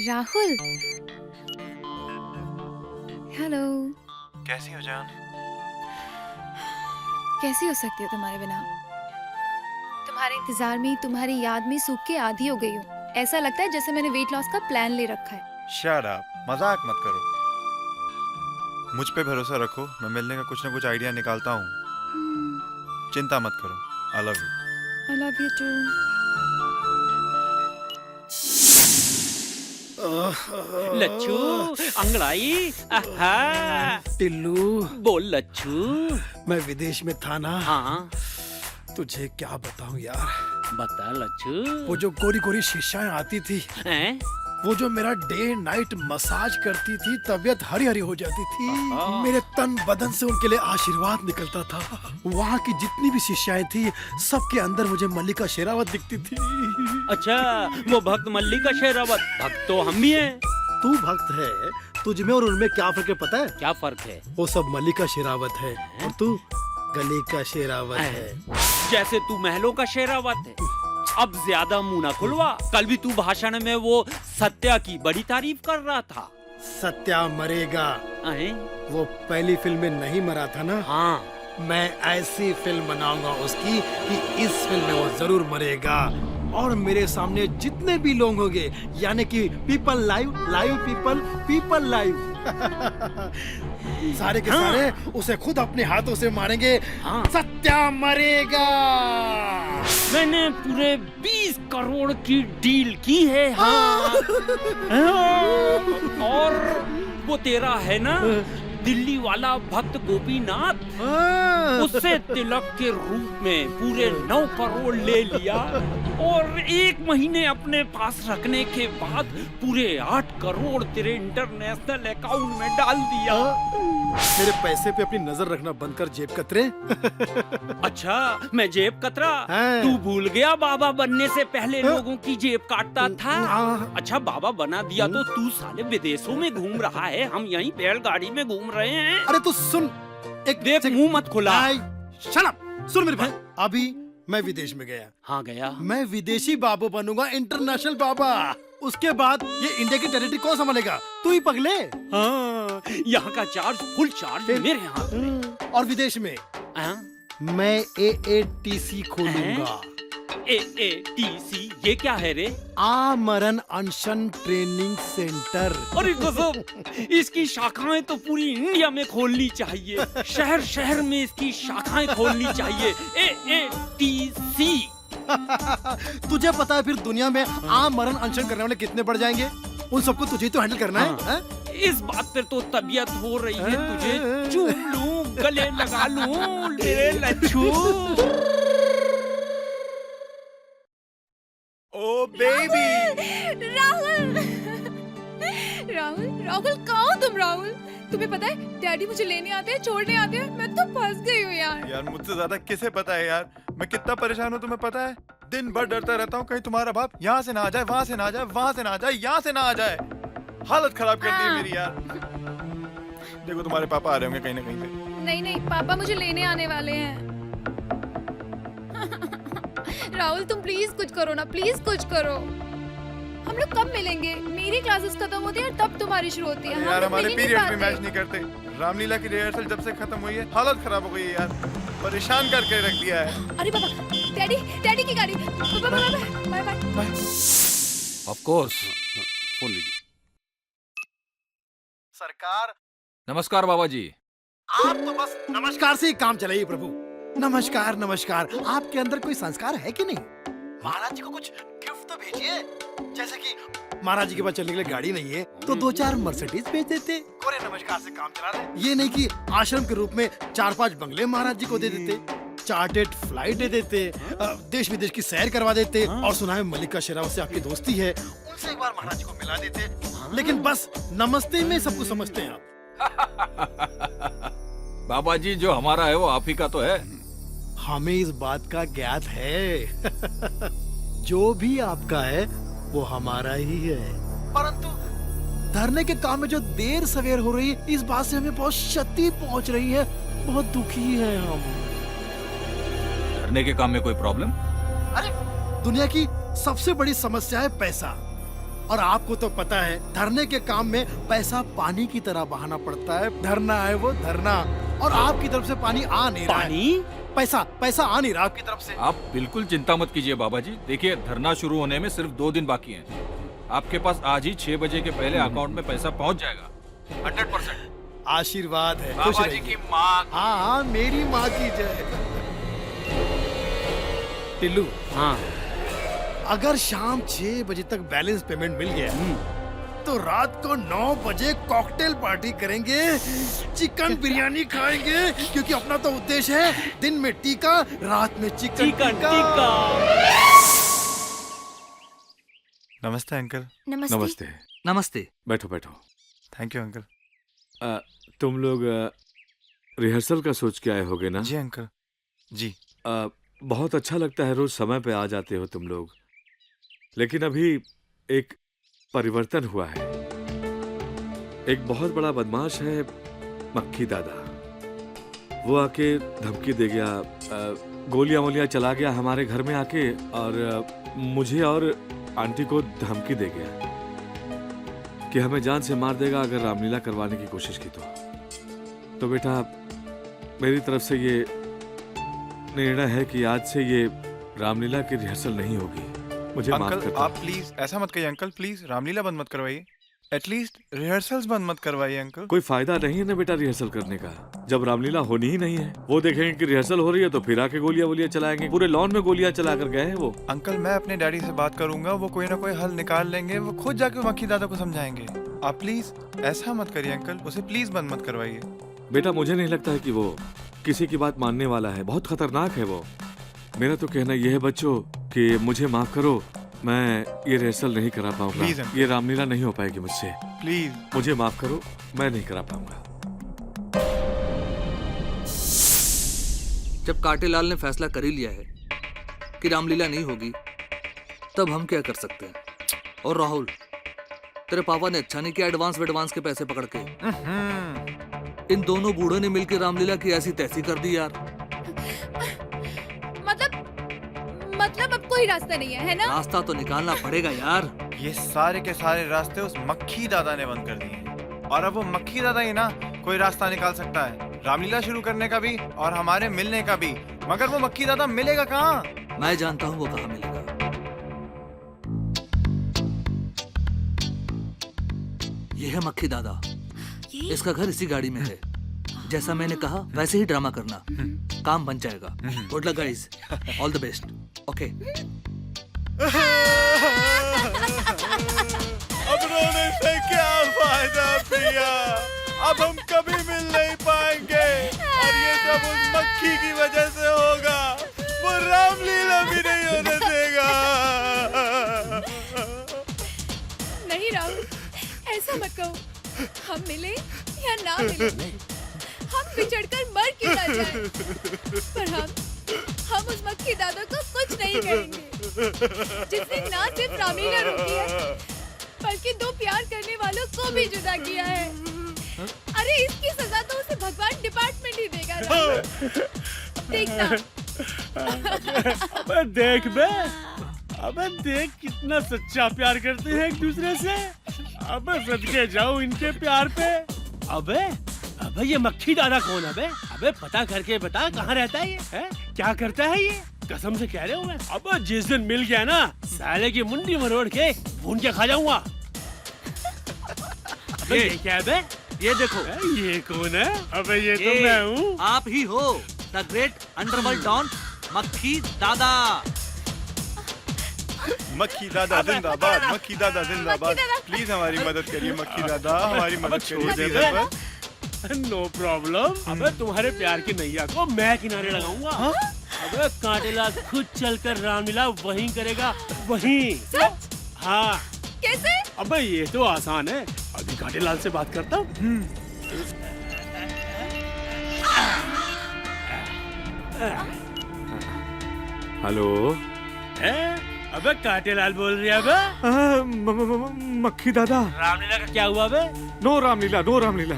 राहुल, हेलो। कैसी हो जान? कैसी हो सकती हो तुम्हारे बिना? तुम्हारे इंतजार में, तुम्हारी याद में सूख के आधी हो गई हूँ। ऐसा लगता है जैसे मैंने वेट लॉस का प्लान ले रखा है। शट अप, मजाक मत करो। मुझ पे भरोसा रखो, मैं मिलने का कुछ ना कुछ आइडिया निकालता हूँ। चिंता मत करो। I love you. I love you too. Lachhu, अंगड़ाई, आहा। टिल्लू, बोल लच्छू। मैं विदेश में था ना। हाँ। तुझे क्या बताऊं यार। बता लच्छू। वो जो गोरी गोरी शीशाएं आती थी, हैं? वो जो मेरा डे नाइट मसाज करती थी, तबीयत हरी हरी हो जाती थी। मेरे तन बदन से उनके लिए आशीर्वाद निकलता था। वहाँ की जितनी भी शिष्याएं थी, सबके अंदर मुझे मल्लिका शेरावत दिखती थी। अच्छा, वो भक्त मल्लिका शेरावत। भक्त तो हम भी हैं। तू भक्त है, तुझ में और उनमें क्या फर्क है पता है? क्या फर्क है? वो सब मल्लिका शेरावत है और तू गली का शेरावत है। जैसे तू महलों का शेरावत है। अब ज्यादा मुंह ना खुलवा। कल भी तू भाषण में वो सत्या की बड़ी तारीफ कर रहा था। सत्या मरेगा। वो पहली फिल्म में नहीं मरा था ना? हाँ। मैं ऐसी फिल्म बनाऊंगा उसकी कि इस फिल्म में वो जरूर मरेगा। और मेरे सामने जितने भी लोग होंगे, यानी कि people live, live people, people live, सारे के सारे उसे खुद अपने हाथों से मारेंगे। सत्या मरेगा। मैंने पूरे 20 करोड़ की डील की है। हाँ। और वो तेरा है ना, दिल्ली वाला भक्त गोपीनाथ, उससे तिलक के रूप में पूरे 9 करोड़ ले लिया और 1 महीने अपने पास रखने के बाद पूरे 8 करोड़ तेरे इंटरनेशनल अकाउंट में डाल दिया। मेरे पैसे पे अपनी नजर रखना बंद कर, जेब कतरे। अच्छा, मैं जेब कतरा? तू भूल गया बाबा बनने से पहले लोगों की जेब काटता था? अच्छा, बाबा बना दिया तो तू साले विदेशों में घूम रहा है, हम यहीं बैलगाड़ी में घूम रहे हैं। अरे तू सुन, एक देख, मुंह मत खुला। शट अप, सुन मेरे भाई। अभी मैं विदेश में गया। हाँ, गया। मैं विदेशी बाबू बनूंगा, इंटरनेशनल बाबा। उसके बाद ये इंडिया की टेरिटरी कौन संभालेगा? तू ही पगले। हाँ, यहाँ का चार्ज, फुल चार्ज मेरे हाथ में। और विदेश में मैं AATC खोलूंगा। AATC ये क्या है रे? आमरण अनशन ट्रेनिंग सेंटर। अरे गजब, इसकी शाखाएं तो पूरी इंडिया में खोलनी चाहिए। शहर शहर में इसकी शाखाएं खोलनी चाहिए। AATC। तुझे पता है फिर दुनिया में आमरण अनशन करने वाले कितने बढ़ जाएंगे? उन सबको तुझे तो हैंडल करना है। इस बात पर तो तबीयत हो रही है, तुझे चूम लूं, गले लगा लूं तेरे लच्छू। ओ बेबी। राहुल, राहुल, राहुल कहाँ हो तुम? राहुल, तुम्हें पता है डैडी मुझे लेने आते हैं, छोड़ने आते हैं, मैं तो फंस गई हूँ यार। यार मुझसे ज्यादा किसे पता है यार, मैं कितना परेशान हूँ तुम्हें पता है? दिन भर डरता रहता हूँ कहीं तुम्हारा बाप यहाँ से ना आ जाए, वहाँ से ना आ जाए, वहाँ से ना आ जाए, यहाँ से ना आ जाए। हालत खराब कर दी है मेरी यार। देखो तुम्हारे पापा आ रहे होंगे कहीं ना कहीं पे। नहीं नहीं, पापा मुझे लेने आने वाले हैं। राहुल तुम प्लीज कुछ करो ना, प्लीज कुछ करो। हम लोग कब मिलेंगे? मेरी क्लासेस खत्म होती है और तब तुम्हारी शुरू होती है। यार हमारे पीरियड भी मैच नहीं करते। रामलीला की रिहर्सल जब से खत्म हुई है हालत खराब हो गई है यार, परेशान करके रख दिया है। अरे पापा, डैडी, डैडी की गाड़ी। पापा bye bye bye bye. Of course. Phone लीजिए। सरकार। नमस्कार बाबा जी। आप तो बस नमस्कार से ही काम चलाइए प्रभु। नमस्कार नमस्कार। आपके अंदर कोई संस्कार है कि नहीं? महाराज जी को कुछ गिफ्ट तो भेजिए। जैसे कि महाराज जी के पास चलने के लिए गाड़ी नहीं है तो 2-4 मर्सिडीज भेज देते। कोरे नमस्कार से काम चला रहे। ये नहीं कि आश्रम के रूप में 4-5 बंगले महाराज जी को दे देते, चार्टेड फ्लाइट दे देते, देश विदेश की सैर करवा देते। और सुना है मल्लिका शेरावत से आपकी दोस्ती है, उनसे एक बार महाराज जी को मिला देते। लेकिन बस नमस्ते में सब कुछ समझते हैं आप। बाबा जी जो हमारा है वो आप ही का तो है। हमें इस बात का ज्ञात है। जो भी आपका है वो हमारा ही है। परंतु धरने के काम में जो देर सवेर हो रही है, इस बात से हमें बहुत क्षति पहुंच रही है। बहुत दुखी है हम। धरने के काम में कोई प्रॉब्लम? अरे दुनिया की सबसे बड़ी समस्या है पैसा। और आपको तो पता है धरने के काम में पैसा पानी की तरह बहाना पड़ता है। धरना है वो धरना, और आपकी तरफ से पानी आ नहीं रहा है। पैसा आ नहीं रहा आपकी तरफ से। आप बिल्कुल चिंता मत कीजिए बाबा जी। देखिए, धरना शुरू होने में सिर्फ 2 दिन बाकी हैं। आपके पास आज ही 6 बजे के पहले अकाउंट में पैसा पहुंच जाएगा। 100%। आशीर्वाद है। बाबा जी की माँ। हाँ, मेरी माँ की जय। टिल्लू, हाँ, अगर शाम 6 बजे तक बैलेंस पेमेंट मिल गया तो रात को 9 बजे कॉकटेल पार्टी करेंगे, चिकन बिरयानी खाएंगे, क्योंकि अपना तो उद्देश्य है दिन में टीका, रात में चिकन टीका। नमस्ते अंकल। नमस्ते। नमस्ते। नमस्ते। बैठो बैठो। Thank you uncle. तुम लोग रिहर्सल का सोच के आए होगे ना? जी अंकल जी। बहुत अच्छा लगता है रोज समय पे आ जाते हो तुम लोग, लेकिन अभी एक परिवर्तन हुआ है। एक बहुत बड़ा बदमाश है मक्खी दादा। वो आके धमकी दे गया, गोलियां वोलियां चला गया हमारे घर में आके, और मुझे और आंटी को धमकी दे गया कि हमें जान से मार देगा अगर रामलीला करवाने की कोशिश की तो बेटा मेरी तरफ से ये निर्णय है कि आज से ये रामलीला की रिहर्सल नहीं होगी। मुझे माफ अंकल कर दो। आप प्लीज ऐसा मत कहिए अंकल। प्लीज रामलीला बंद मत करवाइए। एटलीस्ट रिहर्सल्स बंद मत करवाइए अंकल। कोई फायदा नहीं है ना बेटा रिहर्सल करने का, जब रामलीला होनी ही नहीं है। वो देखेंगे कि रिहर्सल हो रही है तो फिर आके गोलियां वोलियां चलाएंगे। पूरे लॉन में गोलियां चला कर गए हैं वो। अंकल मैं अपने डैडी से बात करूंगा, वो कोई ना कोई हल निकाल लेंगे। वो खुद जाके मक्खी दादा को समझाएंगे। आप प्लीज ऐसा मत करिए अंकल, उसे प्लीज बंद मत करवाइए। बेटा मुझे नहीं लगता है कि वो किसी की बात मानने वाला है, बहुत खतरनाक है वो। मेरा तो कहना यह है बच्चों कि मुझे माफ करो, मैं ये रिहर्सल नहीं करा पाऊंगा। ये रामलीला नहीं हो पाएगी मुझसे। प्लीज मुझे माफ करो, मैं नहीं करा पाऊंगा। जब कांटेलाल ने फैसला कर ही लिया है कि रामलीला नहीं होगी, तब हम क्या कर सकते हैं। और राहुल, तेरे पापा ने अच्छा नहीं किया एडवांस के पैसे पकड़ के। इन दोनों बूढ़ों ने मिलकर रामलीला की ऐसी तैसी कर दी यार। मतलब अब कोई रास्ता नहीं है ना? रास्ता तो निकालना पड़ेगा यार। ये सारे के सारे रास्ते उस मक्खी दादा ने बंद कर दिए, और अब वो मक्खी दादा ही ना कोई रास्ता निकाल सकता है रामलीला शुरू करने का भी और हमारे मिलने का भी। मगर वो मक्खी दादा मिलेगा कहाँ? मैं जानता हूँ वो कहाँ मिलेगा। ये है मक्खी दादा। इसका घर इसी गाड़ी में है। जैसा मैंने कहा वैसे ही ड्रामा करना, काम बन जाएगा। Good luck guys, all the best. Okay. अब रोने से क्या फायदा प्रिया, अब हम कभी मिल नहीं पाएंगे, और ये सब उस मक्खी की वजह से होगा। वो रामलीला भी नहीं होने देगा। नहीं राहुल, ऐसा मत कहो। हम मिले या ना मिले, हम बिछड़कर मर क्यों ना जाएं, पर हम उस मक्खी दादा को कुछ नहीं करेंगे जिसने ना सिर्फ रामलीला रोकी है बल्कि 2 प्यार करने वालों को भी जुदा किया है। अरे इसकी सजा तो उसे भगवान डिपार्टमेंट ही देगा राहुल। देखना। अबे देख बे, अबे देख कितना सच्चा प्यार करते हैं एक दूसरे से। अबे सदके जाओ इनके प्यार पे। अबे ये मक्खी दादा कौन है बे? अबे पता करके बता, कहाँ रहता है ये? है क्या करता है ये? कसम से कह रहे हो मैं। अबे जिस दिन मिल गया ना, साले की मुंडी मरोड़ के भून के खा जाऊंगा। अबे ये क्या है बे? ये देखो। ये कौन है? अबे ये तो मैं हूँ। आप ही हो द ग्रेट अंडरवर्ल्ड डॉन मक्खी दादा। मक्खी दादा जिंदाबाद, मक्खी दादा जिंदाबाद। प्लीज हमारी मदद करिए मक्खी दादा, हमारी मदद करिए। No problem. अबे तुम्हारे प्यार की नैया को मैं किनारे लगाऊंगा। अबे कांटेलाल खुद चलकर रामलीला वहीं करेगा, वहीं। हाँ। कैसे? अबे ये तो आसान है, अभी कांटेलाल से बात करता हूँ। हेलो। अबे कांटेलाल बोल रही है अबे? मक्खी दादा। रामलीला का क्या हुआ बे? No Ramlila, no Ramlila.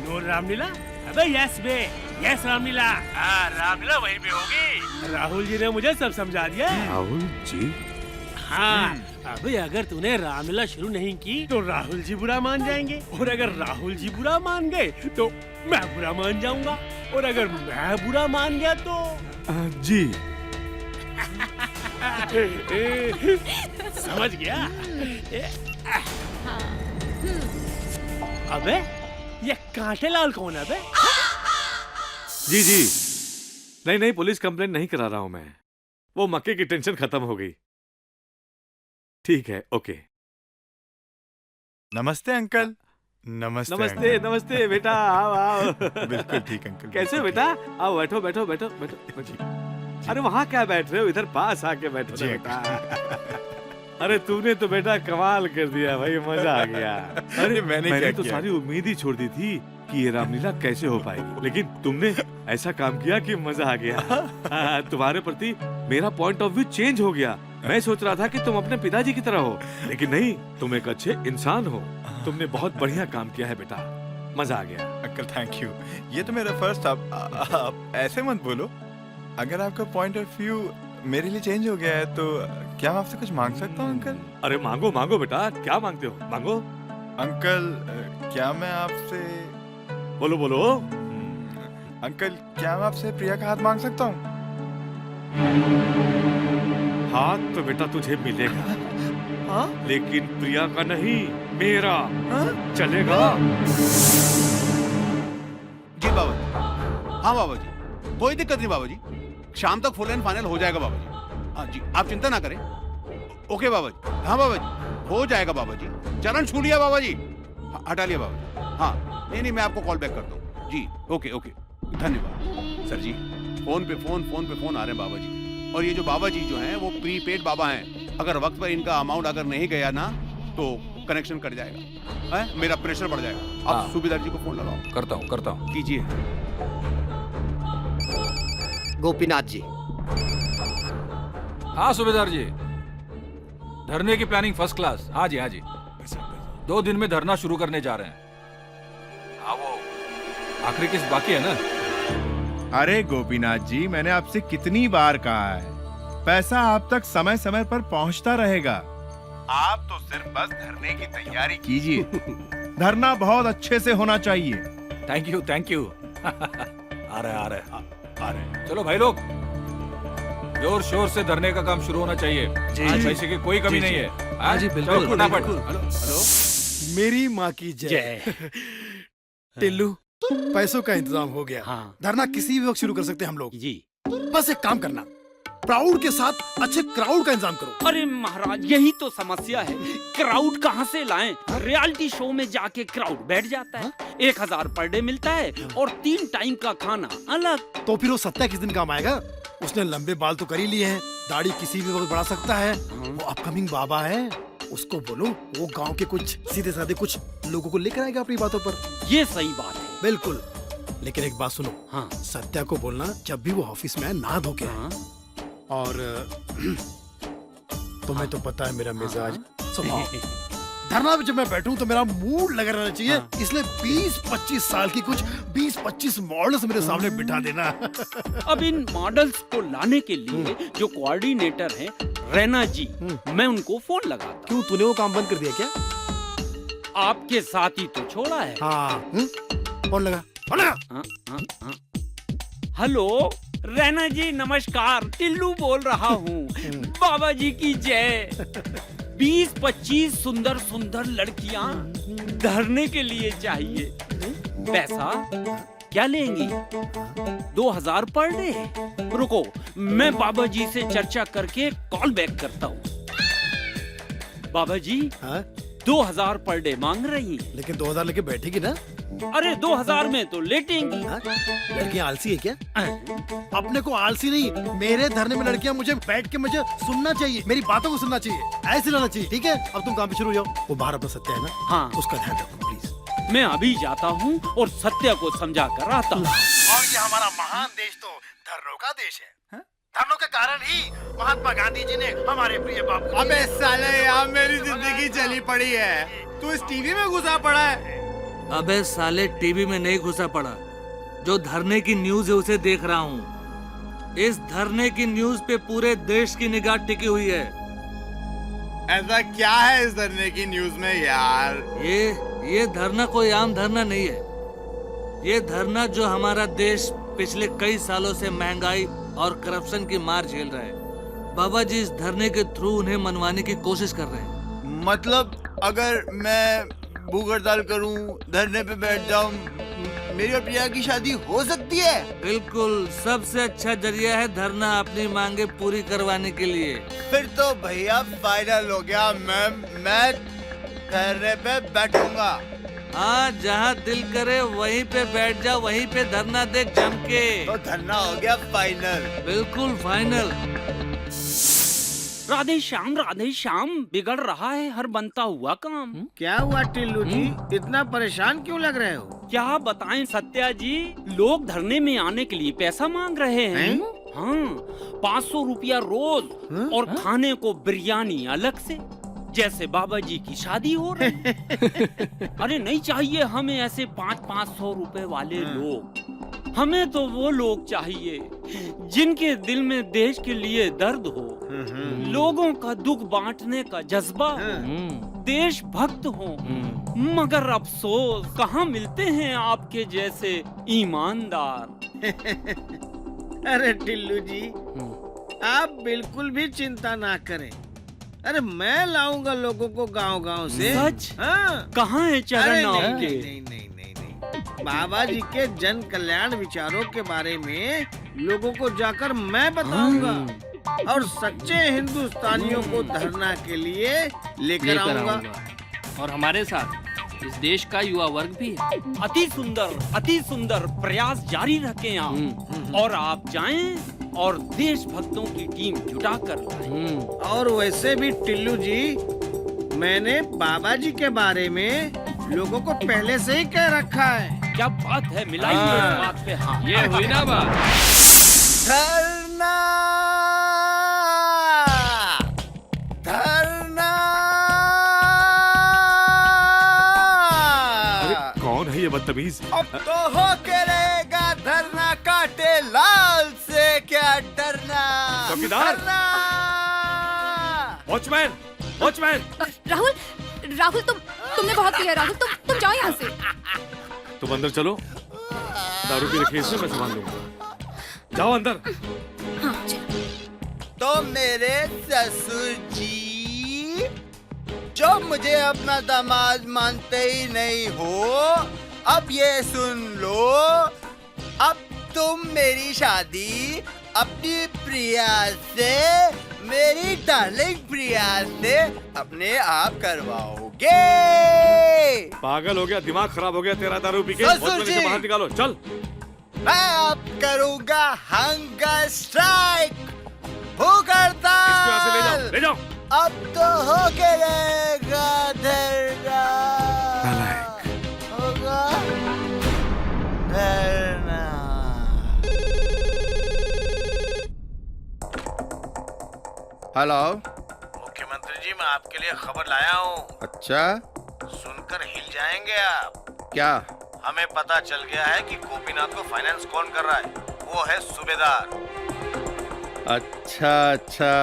No Ramlila? अबे यस बे, यस रामलीला। हाँ रामलीला वहीं पे होगी। राहुल जी ने मुझे सब समझा दिया। राहुल जी? हाँ अबे अगर तूने रामलीला शुरू नहीं की तो राहुल जी बुरा मान जाएंगे, और अगर राहुल जी बुरा मान गए तो मैं बुरा मान जाऊंगा, और अगर मैं बुरा मान गया तो जी। समझ गया? अबे ये कांटेलाल कौन है बे? जी जी, नहीं नहीं, पुलिस कंप्लेंट नहीं करा रहा हूं मैं। वो मक्के की टेंशन खत्म हो गई। ठीक है, ओके। नमस्ते अंकल। नमस्ते नमस्ते अंकल। नमस्ते बेटा, आओ आओ। बिल्कुल ठीक अंकल। कैसे हो बेटा? आओ बैठो बैठो बैठो बैठो बैठो। अरे वहाँ क्या बैठ रहे हो, इधर पास आके बैठो ना बेटा। अरे तूने तो बेटा कमाल कर दिया भाई, मजा आ गया। अरे मैंने तो सारी उम्मीद ही छोड़ दी थी कि ये रामलीला कैसे हो पाएगी, लेकिन तुमने ऐसा काम किया कि मजा आ गया। तुम्हारे प्रति मेरा पॉइंट ऑफ व्यू चेंज हो गया। मैं सोच रहा था कि तुम अपने पिताजी की तरह हो, लेकिन नहीं, तुम एक अच्छे इंसान हो। तुमने बहुत बढ़िया काम किया है बेटा, मजा आ गया। Uncle thank you. ये तो मेरा फर्स्ट। आप ऐसे मत बोलो। अगर आपका पॉइंट ऑफ व्यू मेरे लिए चेंज हो गया है तो क्या मैं आपसे कुछ मांग सकता हूँ अंकल? अरे मांगो मांगो बेटा, क्या मांगते हो, मांगो। अंकल क्या मैं आपसे, बोलो बोलो। अंकल क्या मैं आपसे प्रिया का हाथ मांग सकता हूँ? हाथ तो बेटा तुझे मिलेगा, लेकिन प्रिया का नहीं, मेरा। चलेगा? जी बाबा जी। हाँ बाबा जी, कोई दिक्कत नहीं बाबा जी, शाम तक फुल एंड फाइनल हो जाएगा बाबा जी। हाँ जी, आप चिंता ना करें। ओके बाबा जी। हाँ बाबा जी, हो जाएगा बाबा जी। चरण छू लिया बाबा जी, हटा लिया बाबा जी। हाँ नहीं नहीं, मैं आपको कॉल बैक करता हूँ जी। ओके ओके, धन्यवाद सर जी। फोन पे फोन आ रहे हैं बाबा जी। और ये जो बाबा जी जो हैं वो प्रीपेड बाबा हैं। अगर वक्त पर इनका अमाउंट अगर नहीं गया ना तो कनेक्शन कट जाएगा, है? मेरा प्रेशर बढ़ जाएगा। आप सूबेदार जी को फोन लगाओ। करता हूँ कीजिए। गोपीनाथ जी। हाँ सूबेदार जी, धरने की प्लानिंग फर्स्ट क्लास। हाँ जी 2 दिन में धरना शुरू करने जा रहे हैं। हाँ वो आखिरी किस्त बाकी है ना? अरे गोपीनाथ जी, मैंने आपसे कितनी बार कहा है, पैसा आप तक समय समय पर पहुंचता रहेगा। आप तो सिर्फ बस धरने की तैयारी कीजिए। धरना बहुत अच्छे से होना चाहिए। Thank you. आ रहे। चलो भाई लोग, जोर शोर से धरने का काम शुरू होना चाहिए। आज पैसे की कोई कमी नहीं है। हाँ जी बिल्कुल। फटाफट। हेलो, मेरी माँ की जय। टिल्लू, पैसों का इंतजाम हो गया। हाँ। धरना किसी भी वक्त शुरू कर सकते हैं हम लोग जी। बस एक काम करना, प्राउड के साथ अच्छे क्राउड का इंतजाम करो। अरे महाराज, यही तो समस्या है, क्राउड कहाँ से लाएं? रियलिटी शो में जाके क्राउड बैठ जाता है। 1000 पर डे मिलता है और 3 टाइम का खाना अलग। तो फिर वो सत्या किस दिन काम आएगा? उसने लंबे बाल तो कर ही लिए हैं, दाढ़ी किसी भी वक्त बढ़ा सकता है। वो अपकमिंग बाबा है, उसको बोलो वो गांव के कुछ सीधे साधे कुछ लोगों को लेकर आएगा अपनी बातों पर। ये सही बात है। बिल्कुल, लेकिन एक बात सुनो। हाँ। सत्या को बोलना जब भी वो ऑफिस में आए नहा धो के आए। और तुम्हें तो पता है मेरा मिजाज स्वभाव। धरना में जब मैं बैठूं तो मेरा मूड लगा रहना चाहिए। इसलिए 20-25 साल की कुछ 20-25 मॉडल्स मेरे सामने बिठा देना। अब इन मॉडल्स को लाने के लिए जो कोऑर्डिनेटर हैं रैना जी, मैं उनको फोन लगाता। क्यों, तूने वो काम बंद कर दिया क्या? आपके साथ ही तो छोड़ा है। हाँ, फोन लगा। हेलो रैना जी, नमस्कार। टिल्लू बोल रहा हूँ। बाबा जी की जय। 20-25 सुंदर सुंदर लड़कियाँ धरने के लिए चाहिए। पैसा क्या लेंगी? 2000 पर डे। रुको, मैं बाबा जी से चर्चा करके कॉल बैक करता हूँ। बाबा जी 2000 पर डे मांग रही हैं। लेकिन 2000 लेके बैठेगी ना? अरे 2000 में तो लेटेंगी। लड़कियां आलसी है क्या? अपने को आलसी नहीं, मेरे धरने में लड़कियां मुझे बैठ के मुझे सुनना चाहिए, मेरी बातों को सुनना चाहिए, ऐसे रहना चाहिए। ठीक है, अब तुम काम पे शुरू हो जाओ। वो बाहर अपना सत्या है ना? हाँ, उसका ध्यान रखो प्लीज। मैं अभी जाता हूँ और सत्या को समझा कर आता हूँ। और ये हमारा महान देश तो धर्मों का देश है। धरनों के कारण ही महात्मा गांधी जी ने हमारे प्रिय बापू। अबे साले यार मेरी जिंदगी चली पड़ी है, तू इस टीवी में घुसा पड़ा है। अबे साले टीवी में नहीं घुसा पड़ा, जो धरने की न्यूज है उसे देख रहा हूँ। इस धरने की न्यूज पे पूरे देश की निगाह टिकी हुई है। ऐसा क्या है इस धरने की न्यूज में यार? ये धरना कोई आम धरना नहीं है। ये धरना जो हमारा देश पिछले कई सालों से महंगाई और करप्शन की मार झेल रहा है, बाबा जी इस धरने के थ्रू उन्हें मनवाने की कोशिश कर रहे हैं। मतलब अगर मैं भूख हड़ताल करूं, धरने पे बैठ जाऊं, मेरी और प्रिया की शादी हो सकती है? बिल्कुल, सबसे अच्छा जरिया है धरना अपनी मांगे पूरी करवाने के लिए। फिर तो भैया फाइनल हो गया, मैं धरने पे बैठूंगा। हाँ, जहाँ दिल करे वहीं पे बैठ जा, वहीं पे धरना दे जम के। तो धरना हो गया फाइनल। बिल्कुल फाइनल। राधे श्याम बिगड़ रहा है हर बनता हुआ काम। क्या हुआ टिल्लू जी, इतना परेशान क्यों लग रहे हो? क्या बताएं सत्या जी, लोग धरने में आने के लिए पैसा मांग रहे हैं। हाँ, 500 रुपया रोज और खाने को बिरयानी अलग से, जैसे बाबा जी की शादी हो रही। अरे नहीं चाहिए हमें ऐसे 500 रुपए वाले लोग। हमें तो वो लोग चाहिए जिनके दिल में देश के लिए दर्द हो, लोगों का दुख बांटने का जज्बा हो, देशभक्त हो। मगर अफसोस कहाँ मिलते हैं आपके जैसे ईमानदार। अरे टिल्लू जी, आप बिल्कुल भी चिंता ना करें। अरे मैं लाऊंगा लोगों को गांव-गांव से। सच? हाँ। कहाँ है चरण आपके? नहीं। बाबा जी के जन कल्याण विचारों के बारे में लोगों को जाकर मैं बताऊंगा और सच्चे हिंदुस्तानियों को धरना के लिए लेकर आऊंगा। और हमारे साथ इस देश का युवा वर्ग भी है। अति सुंदर प्रयास जारी रखें आप। और आप जाएं और देशभक्तों की टीम जुटा कर लाएं। और वैसे भी टिल्लू जी, मैंने बाबा जी के बारे में लोगों को पहले से ही कह रखा है। क्या बात है, मिलाइए इस बात पे हाथ। ये हुई ना बात। धरना कौन है ये बदतमीज? अब तो हो के रहेगा धरना, काटे लाल से क्या डरना। चौकीदार, वॉचमैन। राहुल तुमने बहुत किया। राहुल तुम जाओ यहाँ से। तुम अंदर चलो, दारू की रखी इसमें मैं संभाल लूंगा। जाओ अंदर। हाँ, चलो। तो मेरे ससुर जी, जो मुझे अपना दामाद मानते ही नहीं हो, अब ये सुन लो, अब तुम मेरी शादी अपनी प्रिया से, मेरी डार्लिंग प्रिया से अपने आप करवाओगे। पागल हो गया, दिमाग खराब हो गया तेरा दारू पी के। ससुर जी, बाहर निकालो, चल। मैं अब करूंगा हंगर स्ट्राइक, भूख हड़ताल। ले जाओ। अब तो हो के रहेगा धरना, होगा धरना। हेलो, मुख्यमंत्री जी, मैं आपके लिए खबर लाया हूँ। अच्छा, सुनकर हिल जाएंगे आप। क्या? हमें पता चल गया है कि गोपीनाथ को फाइनेंस कौन कर रहा है। वो है सूबेदार। अच्छा,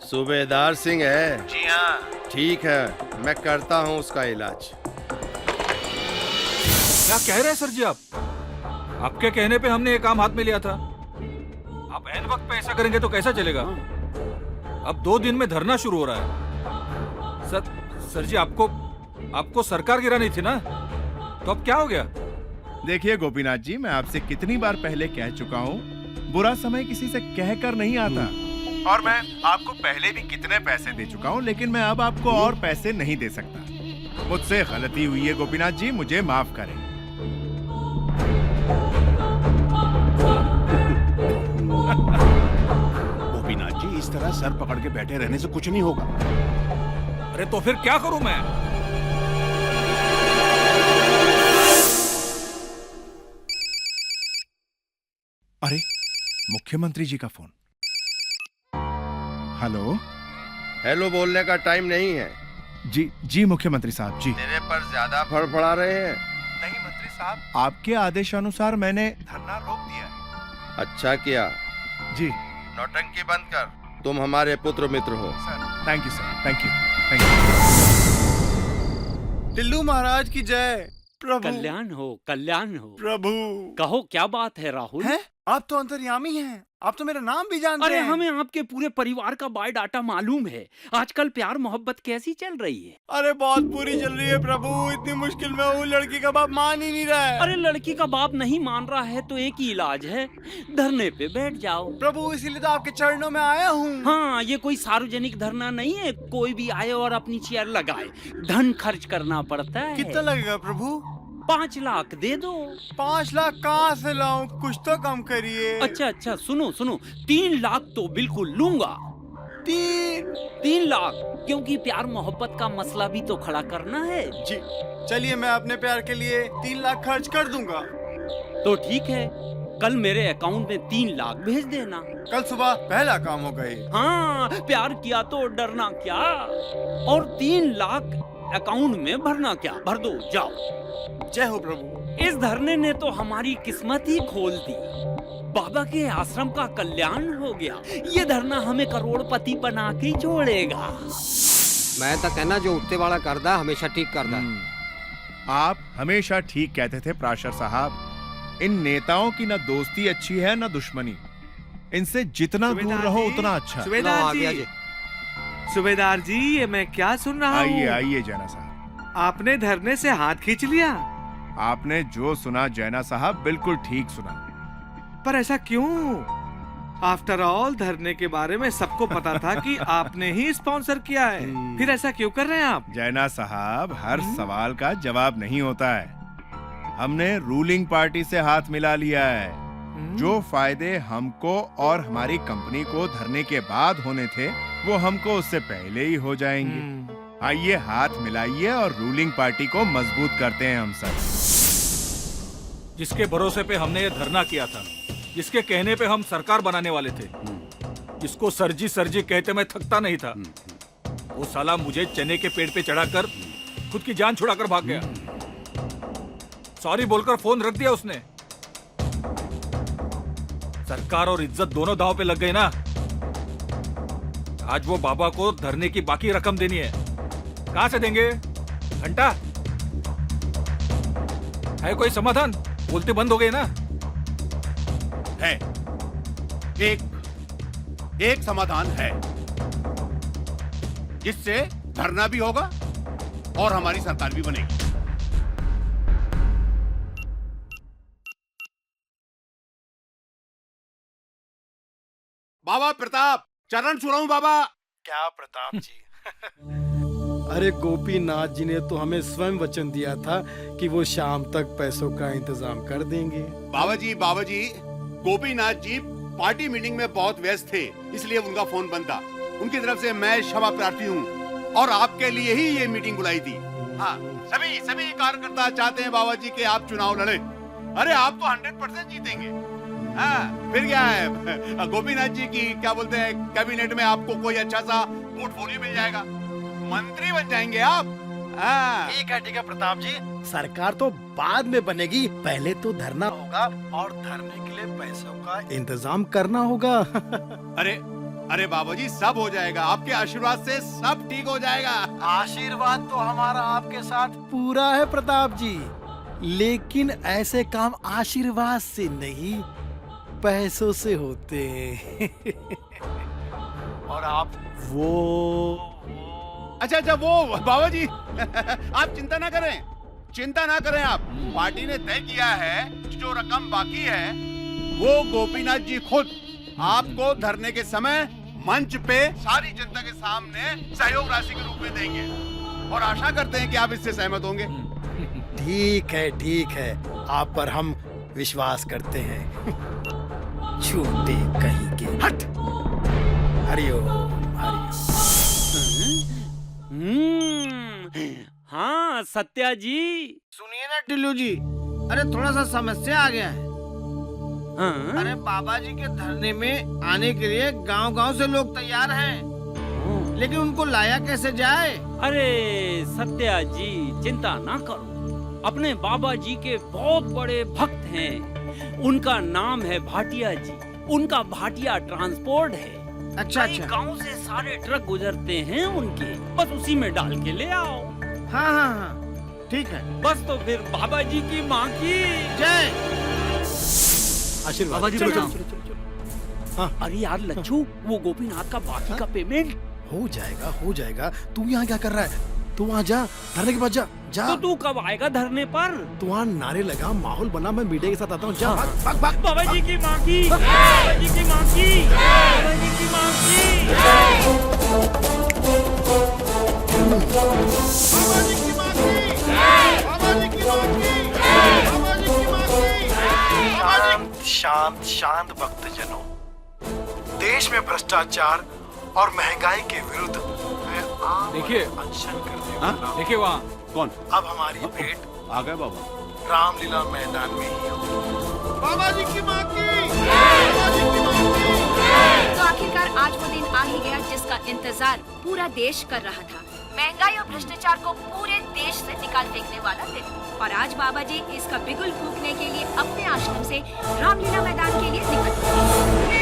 सूबेदार सिंह है। जी हाँ। ठीक है, मैं करता हूँ उसका इलाज। क्या कह रहे हैं सर जी आप? आपके कहने पे हमने ये काम हाथ में लिया था। आप ऐन वक्त पे ऐसा करेंगे तो कैसा चलेगा? अब 2 दिन में धरना शुरू हो रहा है। सर जी, आपको सरकार गिरानी थी ना, तो अब क्या हो गया? देखिए गोपीनाथ जी, मैं आपसे कितनी बार पहले कह चुका हूँ, बुरा समय किसी से कहकर नहीं आता। और मैं आपको पहले भी कितने पैसे दे चुका हूँ, लेकिन मैं अब आपको और पैसे नहीं दे सकता। मुझसे गलती हुई है गोपीनाथ जी, मुझे माफ करें। गोपीनाथ जी, इस तरह सर पकड़ के बैठे रहने से कुछ नहीं होगा। अरे तो फिर क्या करूं मैं? अरे, मुख्यमंत्री जी का फोन। हेलो। हेलो बोलने का टाइम नहीं है। जी जी मुख्यमंत्री साहब जी। तेरे पर ज्यादा फड़फड़ा रहे हैं। नहीं मंत्री साहब, आपके आदेशानुसार मैंने धरना रोक दिया है। अच्छा किया। जी। नौटंकी बंद कर, तुम हमारे पुत्र मित्र हो। Thank you sir, thank you, thank you. Tillu Maharaj की जय। प्रभु कल्याण हो, कल्याण हो। प्रभु कहो क्या बात है राहुल? हैं? आप तो अंतर्यामी हैं, आप तो मेरा नाम भी जानते अरे हैं। हमें आपके पूरे परिवार का बायोडाटा मालूम है। आजकल प्यार मोहब्बत कैसी चल रही है? अरे बहुत बुरी चल रही है प्रभु, इतनी मुश्किल में हूँ, लड़की का बाप मान ही नहीं रहा है। अरे लड़की का बाप नहीं मान रहा है तो एक ही इलाज है, धरने पे बैठ जाओ। प्रभु इसीलिए तो आपके चरणों में आया हूँ। हाँ, ये कोई सार्वजनिक धरना नहीं है, कोई भी आए और अपनी चेयर लगाए। धन खर्च करना पड़ता है। कितना लगेगा प्रभु? 5 लाख दे दो। 5 लाख कहाँ से लाऊं? कुछ तो कम करिए। अच्छा अच्छा, सुनो सुनो, 3 लाख तो बिल्कुल लूंगा। 3 लाख, क्योंकि प्यार मोहब्बत का मसला भी तो खड़ा करना है। जी चलिए, मैं अपने प्यार के लिए 3 लाख खर्च कर दूंगा। तो ठीक है, कल मेरे अकाउंट में 3 लाख भेज देना। कल सुबह पहला काम हो गए। हाँ, प्यार किया तो डरना क्या, और 3 लाख अकाउंट में भरना क्या, भर दो, जाओ। जय हो प्रभु। इस धरने ने तो हमारी किस्मत ही खोल दी। बाबा के आश्रम का कल्याण हो गया। ये धरना हमें करोड़पति बना के छोड़ेगा। मैं तो कहना जो उत्ते वाला करदा हमेशा ठीक करदा। आप हमेशा ठीक कहते थे प्राशर साहब। इन नेताओं की न दोस्ती अच्छी है न दुश्मनी। इनसे जितना दूर रहो उतना अच्छा। सुबेदार जी, ये मैं क्या सुन रहा हूँ? आइए आइए जैना साहब। आपने धरने से हाथ खींच लिया। आपने जो सुना जैना साहब बिल्कुल ठीक सुना। पर ऐसा क्यों? आफ्टर ऑल धरने के बारे में सबको पता था कि आपने ही स्पॉन्सर किया है। फिर ऐसा क्यों कर रहे हैं आप? जैना साहब, हर सवाल का जवाब नहीं होता है। हमने रूलिंग पार्टी से हाथ मिला लिया है। जो फायदे हमको और हमारी कंपनी को धरने के बाद होने थे, वो हमको उससे पहले ही हो जाएंगे। आइए हाथ मिलाइए और रूलिंग पार्टी को मजबूत करते हैं हम सब। जिसके भरोसे पे हमने ये धरना किया था, जिसके कहने पे हम सरकार बनाने वाले थे, जिसको सरजी सरजी कहते मैं थकता नहीं था, वो साला मुझे चने के पेड़ पे चढ़ाकर खुद की जान छुड़ाकर भाग गया। सॉरी बोलकर फोन रख दिया उसने। सरकार और इज्जत दोनों दांव पे लग गई ना। आज वो बाबा को धरने की बाकी रकम देनी है। कहां से देंगे? घंटा है कोई समाधान? बोलते बंद हो गए ना। है एक समाधान है, जिससे धरना भी होगा और हमारी सरकार भी बनेगी। बाबा प्रताप, चरण छू रहा हूं बाबा। क्या प्रताप जी? अरे गोपीनाथ जी ने तो हमें स्वयं वचन दिया था कि वो शाम तक पैसों का इंतजाम कर देंगे। बाबा जी, गोपीनाथ जी पार्टी मीटिंग में बहुत व्यस्त थे, इसलिए उनका फोन बंद था। उनकी तरफ से मैं क्षमा प्रार्थी हूँ और आपके लिए ही ये मीटिंग बुलाई थी। हाँ, सभी कार्यकर्ता चाहते हैं बाबा जी के आप चुनाव लड़े। अरे आप तो 100% जीतेंगे। हाँ, फिर क्या है, गोपीनाथ जी की क्या बोलते हैं, कैबिनेट में आपको कोई अच्छा सा पोर्टफोलियो मिल जाएगा, मंत्री बन जाएंगे आप। ठीक है प्रताप जी, सरकार तो बाद में बनेगी, पहले तो धरना होगा और धरने के लिए पैसों का इंतजाम करना होगा। अरे बाबा जी, सब हो जाएगा, आपके आशीर्वाद से सब ठीक हो जाएगा। आशीर्वाद तो हमारा आपके साथ पूरा है प्रताप जी, लेकिन ऐसे काम आशीर्वाद से नहीं, पैसों से होते हैं। और आप वो अच्छा वो बाबा जी आप चिंता ना करें आप। पार्टी ने तय किया है जो रकम बाकी है वो गोपीनाथ जी खुद आपको धरने के समय मंच पे सारी जनता के सामने सहयोग राशि के रूप में देंगे और आशा करते हैं कि आप इससे सहमत होंगे। ठीक है, आप पर हम विश्वास करते हैं। झूठे कहीं के। हट। हरिओम। हाँ सत्या जी। सुनिए ना टिल्लू जी, अरे थोड़ा सा समस्या आ गया है। हाँ? अरे बाबा जी के धरने में आने के लिए गांव-गांव से लोग तैयार हैं, लेकिन उनको लाया कैसे जाए? अरे सत्या जी चिंता ना करो, अपने बाबा जी के बहुत बड़े भक्त हैं, उनका नाम है भाटिया जी, उनका भाटिया ट्रांसपोर्ट है। अच्छा। गांव से सारे ट्रक गुजरते हैं उनके, बस उसी में डाल के ले आओ। हाँ, ठीक है। बस तो फिर बाबा जी की माँ की जय। आशीर्वाद। बाबा जी चलो, प्रणाम। चलो, चलो, चलो। हाँ। अरे यार लच्छू, वो गोपीनाथ का बाकी का पेमेंट हो जाएगा। तू यहाँ क्या कर रहा है? तू वहाँ जा, धरने के पास जा। तो तू कब आएगा धरने पर? तू वहाँ नारे लगा, माहौल बना, मैं मीडिया के साथ आता हूँ। जा, भाग। बाबा जी की माँ की, बाबा जी की माँ की, बाबा जी की माँ शांत शांत भक्तजनों, देश में भ्रष्टाचार और महंगाई के विरुद्ध मैं देखिए अनशन करने वाला हूं। देखिए वहाँ कौन? अब हमारी भेंट आ गए बाबा। रामलीला मैदान में ही होगी। बाबा जी की माँ की। तो आखिरकार आज वो दिन आ ही गया जिसका इंतजार पूरा देश कर रहा था। महंगाई और भ्रष्टाचार को पूरे देश से निकाल फेंकने वाला दिन। और आज बाबा जी इसका बिगुल फूंकने के लिए अपने आश्रम से रामलीला मैदान के लिए निकल पड़े।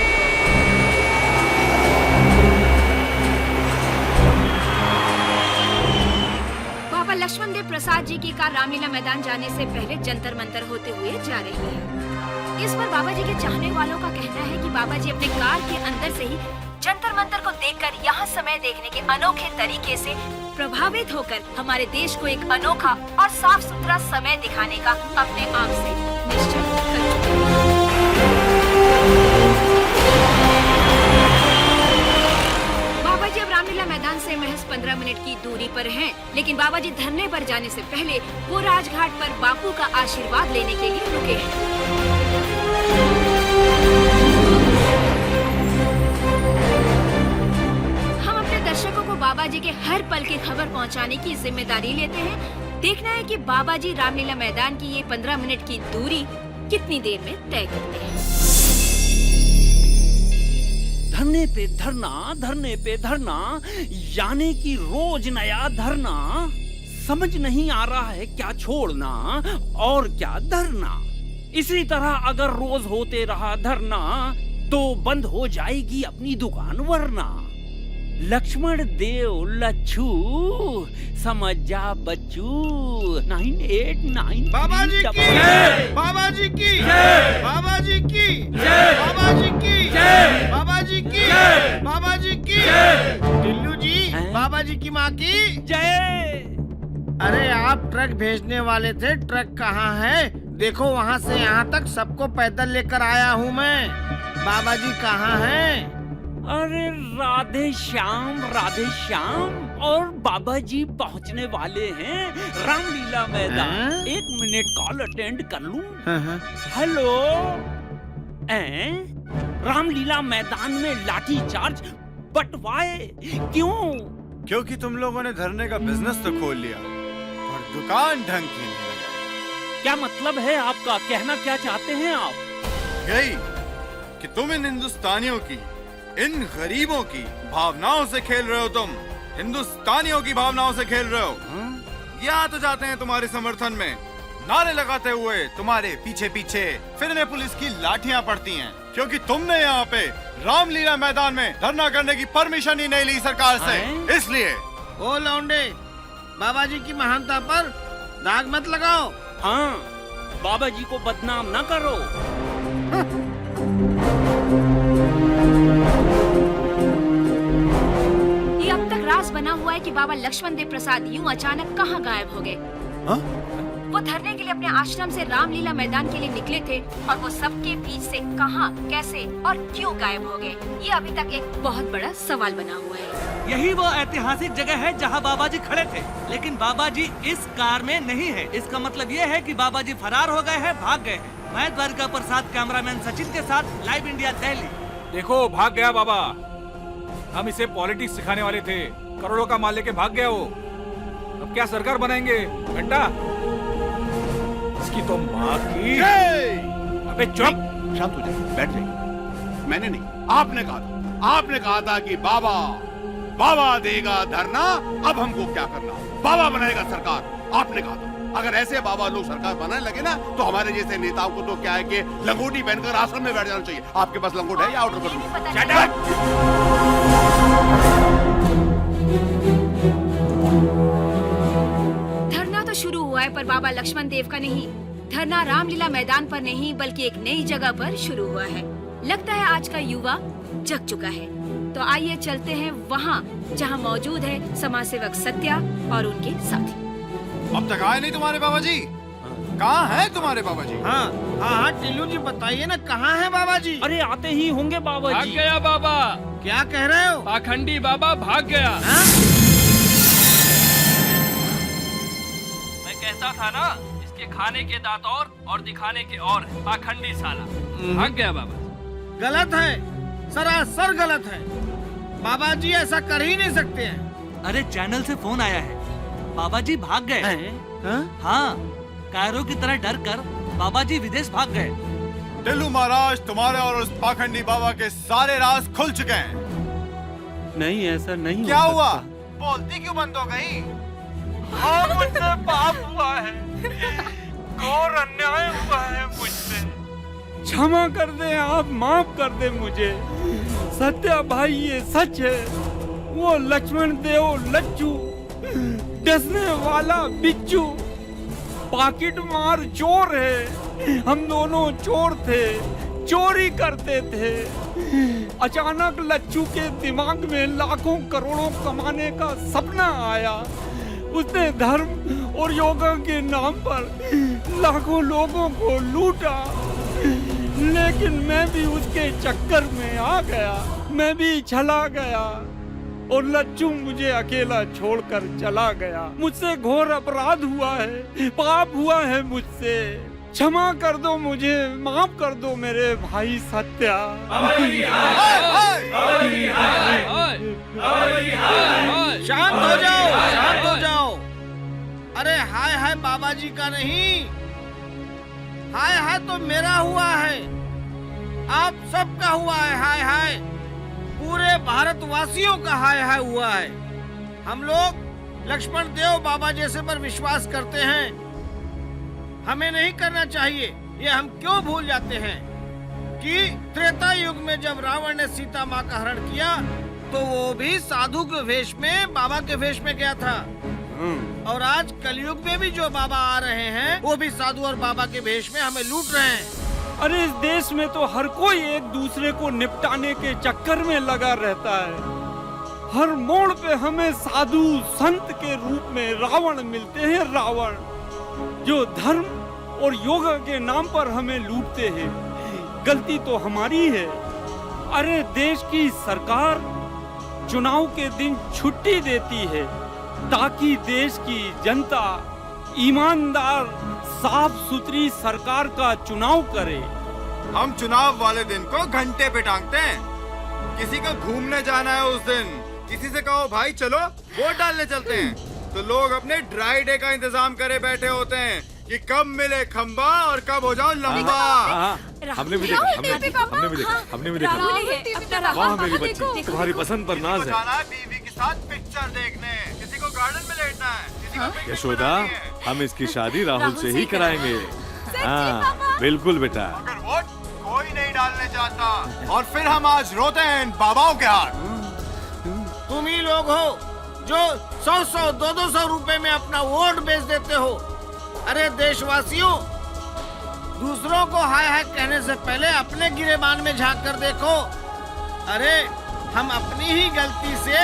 बाबा लक्ष्मण देव प्रसाद जी की कार रामलीला मैदान जाने से पहले जंतर मंतर होते हुए जा रही है। इस पर बाबा जी के चाहने वालों का कहना है कि बाबा जी अपने कार के अंदर से ही जंतर मंतर को देखकर यहाँ समय देखने के अनोखे तरीके से प्रभावित होकर हमारे देश को एक अनोखा और साफ सुथरा समय दिखाने का अपने आप से निश्चय कर चुके हैं। बाबा जी अब रामलीला मैदान से महज 15 मिनट की दूरी पर हैं, लेकिन बाबा जी धरने पर जाने से पहले वो राजघाट पर बापू का आशीर्वाद लेने के लिए रुके हैं। हम अपने दर्शकों को बाबा जी के हर पल की खबर पहुंचाने की जिम्मेदारी लेते हैं। देखना है कि बाबा जी रामलीला मैदान की ये 15 मिनट की दूरी कितनी देर में तय करते हैं। धरने पे धरना, यानी कि रोज नया धरना। समझ नहीं आ रहा है क्या छोड़ना और क्या धरना। इसी तरह अगर रोज होते रहा धरना तो बंद हो जाएगी अपनी दुकान वरना। लक्ष्मण देव लच्छू समझ जा बच्चू। 9893 बाबा जी की, बाबा जी की, बाबा जी की, बाबा जी की, बाबा जी की, बाबा जी की, टिल्लू जी, बाबा जी की माँ की जय। अरे आप ट्रक भेजने वाले थे, ट्रक कहाँ है? देखो वहाँ से यहाँ तक सबको पैदल लेकर आया हूँ मैं। बाबा जी कहाँ हैं? अरे राधे श्याम और बाबा जी पहुंचने वाले हैं रामलीला मैदान। 1 मिनट कॉल अटेंड कर लूं? हेलो। रामलीला मैदान में लाठी चार्ज, बट व्हाई? क्यों? क्योंकि तुम लोगों ने धरने का बिजनेस तो खोल लिया और दुकान ढंग की नहीं लगाई। क्या मतलब है आपका? कहना क्या चाहते हैं आप? यही कि तुम इन हिंदुस्तानियों की, इन गरीबों की भावनाओं से खेल रहे हो। तुम हिंदुस्तानियों की भावनाओं से खेल रहे हो। ये आ तो जाते हैं तुम्हारे समर्थन में, नारे लगाते हुए तुम्हारे पीछे पीछे, फिर इन्हें पुलिस की लाठियां पड़ती हैं क्योंकि तुमने यहाँ पे रामलीला मैदान में धरना करने की परमिशन ही नहीं ली सरकार से। इसलिए ओ लौंडे, बाबा जी की महानता पर दाग मत लगाओ। हाँ, बाबा जी को बदनाम ना करो। ये अब तक राज बना हुआ है कि बाबा लक्ष्मण देव प्रसाद यूं अचानक कहाँ गायब हो गए। वो धरने के लिए अपने आश्रम से रामलीला मैदान के लिए निकले थे और वो सबके बीच से कहाँ, कैसे और क्यों गायब हो गए, ये अभी तक एक बहुत बड़ा सवाल बना हुआ है। यही वो ऐतिहासिक जगह है जहां बाबा जी खड़े थे, लेकिन बाबा जी इस कार में नहीं है। इसका मतलब ये है कि बाबा जी फरार हो गए हैं, भाग गए हैं। मैं द्वारका प्रसाद, कैमरामैन सचिन के साथ लाइव इंडिया दिल्ली। देखो भाग गया बाबा, हम इसे पॉलिटिक्स सिखाने वाले थे, करोड़ों का माल लेके भाग गया वो। अब क्या सरकार बनाएंगे घंटा? इसकी तो माँ की। अबे चुप। शांत हो जाइए, बैठ जाइए। मैंने नहीं, आपने कहा था, आपने कहा था कि बाबा बाबा देगा धरना, अब हमको क्या करना, बाबा बनाएगा सरकार, आपने कहा था। अगर ऐसे बाबा लोग सरकार बनाने लगे ना तो हमारे जैसे नेताओं को तो क्या है कि लंगोटी पहनकर आश्रम में बैठ जाना चाहिए। आपके पास लंगोट है या ऑर्डर कर धरना तो शुरू हुआ है, पर बाबा लक्ष्मण देव का नहीं। धरना रामलीला मैदान पर नहीं बल्कि एक नई जगह पर शुरू हुआ है। लगता है आज का युवा जग चुका है। तो आइए चलते हैं वहाँ जहाँ मौजूद है समाज सेवक सत्या और उनके साथी। अब तक आए नहीं तुम्हारे बाबा जी? कहाँ है तुम्हारे बाबा जी? हाँ हाँ हाँ, टिल्लू जी बताइए ना, कहाँ है बाबा जी? अरे आते ही होंगे बाबा भाग जी। गया बाबा। क्या कह रहे हो? पाखंडी बाबा भाग गया। मैं कहता था ना, इसके खाने के दांत और दिखाने के और। पाखंडी साला भाग गया बाबा। गलत है, सरासर गलत है। बाबा जी ऐसा कर ही नहीं सकते हैं। अरे चैनल से फोन आया है, बाबा जी भाग गए। हाँ, कायरो की तरह डर कर बाबा जी विदेश भाग गए। टिल्लू महाराज, तुम्हारे और उस पाखंडी बाबा के सारे राज खुल चुके हैं। नहीं, ऐसा नहीं। क्या हुआ? बोलती क्यों बंद हो गई? हाँ, मुझसे पाप हुआ है, घोर अन्याय हुआ है मुझसे। क्षमा कर दे आप, माफ कर दे मुझे। सत्या भाई, ये सच है, वो लक्ष्मण देव लच्चू, डसने वाला बिच्छू, पाकिट मार चोर है। हम दोनों चोर थे, चोरी करते थे। अचानक लच्चू के दिमाग में लाखों करोड़ों कमाने का सपना आया। उसने धर्म और योगा के नाम पर लाखों लोगों को लूटा, लेकिन मैं भी उसके चक्कर में आ गया, मैं भी चला गया और लच्चू मुझे अकेला छोड़कर चला गया। मुझसे घोर अपराध हुआ है, पाप हुआ है मुझसे। क्षमा कर दो मुझे, माफ कर दो मेरे भाई सत्या। शांत हो जाओ, शांत हो जाओ। अरे हाय हाय बाबा जी का नहीं, हाय हाय तो मेरा हुआ है, आप सबका हुआ है। हाय हाय पूरे भारतवासियों का हाय हाय हुआ है। हम लोग लक्ष्मण देव बाबा जैसे पर विश्वास करते हैं। हमें नहीं करना चाहिए। ये हम क्यों भूल जाते हैं कि त्रेता युग में जब रावण ने सीता माँ का हरण किया तो वो भी साधु के वेश में, बाबा के वेश में गया था। और आज कलयुग में भी जो बाबा आ रहे हैं वो भी साधु और बाबा के वेश में हमें लूट रहे हैं। अरे इस देश में तो हर कोई एक दूसरे को निपटाने के चक्कर में लगा रहता है। हर मोड़ पे हमें साधु संत के रूप में रावण मिलते हैं, रावण जो धर्म और योगा के नाम पर हमें लूटते हैं। गलती तो हमारी है। अरे देश की सरकार चुनाव के दिन छुट्टी देती है ताकि देश की जनता ईमानदार साफ सुथरी सरकार का चुनाव करे। हम चुनाव वाले दिन को घंटे पे टांगते हैं। किसी का घूमने जाना है उस दिन, किसी से कहो भाई चलो वोट डालने चलते हैं, तो लोग अपने ड्राई डे का इंतजाम करे बैठे होते हैं कि कब मिले खंबा और कब हो जाओ लंबा। हमने भी देखा, हमने भी देखा। वाह मेरी बच्ची, तुम्हारी पसंद पर नाज है। बीवी के साथ पिक्चर देखने, किसी को गार्डन में लेटना है, किसी को पिकनिक यशोदा, हम इसकी शादी राहुल से ही कराएंगे। हाँ बिल्कुल बेटा। मगर वोट कोई नहीं डालने चाहता और फिर हम आज रोते हैं इन बाबाओं के हाथ। तुम ही लोग हो जो 100-100, 200 रुपए में अपना वोट बेच देते हो। अरे देशवासियों, दूसरों को हाय हाय कहने से पहले अपने गिरेबान में झांक कर देखो। अरे हम अपनी ही गलती से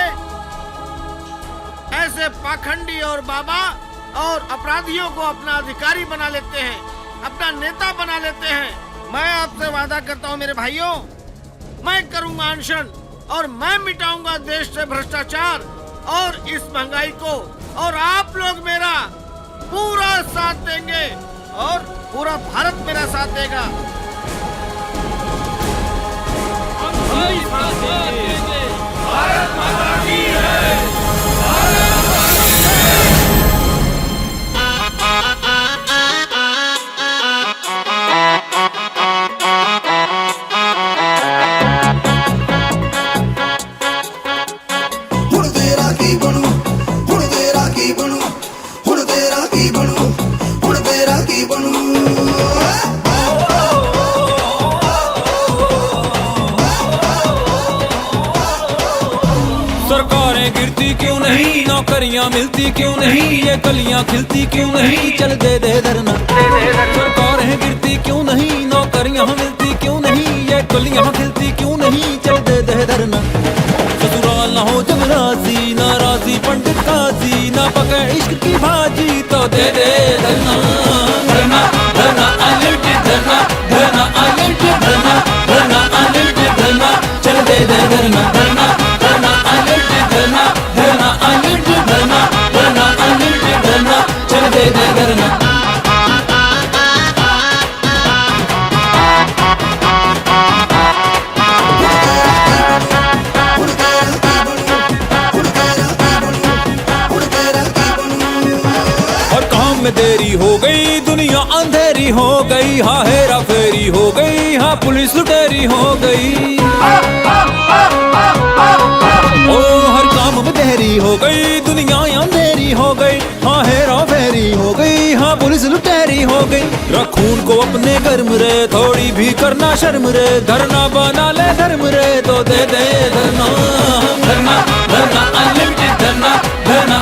ऐसे पाखंडी और बाबा और अपराधियों को अपना अधिकारी बना लेते हैं, अपना नेता बना लेते हैं। मैं आपसे वादा करता हूँ मेरे भाइयों, मैं करूँगा अनशन और मैं मिटाऊंगा देश से भ्रष्टाचार और इस महंगाई को, और आप लोग मेरा पूरा साथ देंगे और पूरा भारत मेरा साथ देगा। भारत माता की है। नहीं, नौकरियां मिलती क्यों नहीं, ये कलियां खिलती क्यों नहीं, चल दे दे धरना। सरकारें गिरती क्यों नहीं, नौकरियां मिलती क्यों नहीं, ये कलियां खिलती क्यों नहीं, चल दे दे धरना। ससुराल ना हो जब राजी, ना राजी पंडित काजी, ना पके इश्क की भाजी, तो दे दे धरना। धरना धरना अनलिमिटेड धरना, धरना अनलिमिटेड धरना, धरना अनलिमिटेड धरना, चल दे दे धरना। धरना धरना अनलिमिटेड धरना, धरना अनलिमिटेड धरना, धरना अनलिमिटेड धरना, चल दे दे धरना। में देरी हो गई, दुनिया अंधेरी हो गई, हाँ हेरा फेरी हो गई, हाँ पुलिस लुटेरी हो गई। ओ हर काम में देरी हो गई, दुनिया अंधेरी हो गई, हाँ हेरा फेरी हो गई, हाँ पुलिस लुटेरी हो गई। रखून को अपने गर्म रे, थोड़ी भी करना शर्म रे, धरना बना ले धर्म रे, तो दे दे धरना। धरना धरना अनलिमिटेड धरना, धरना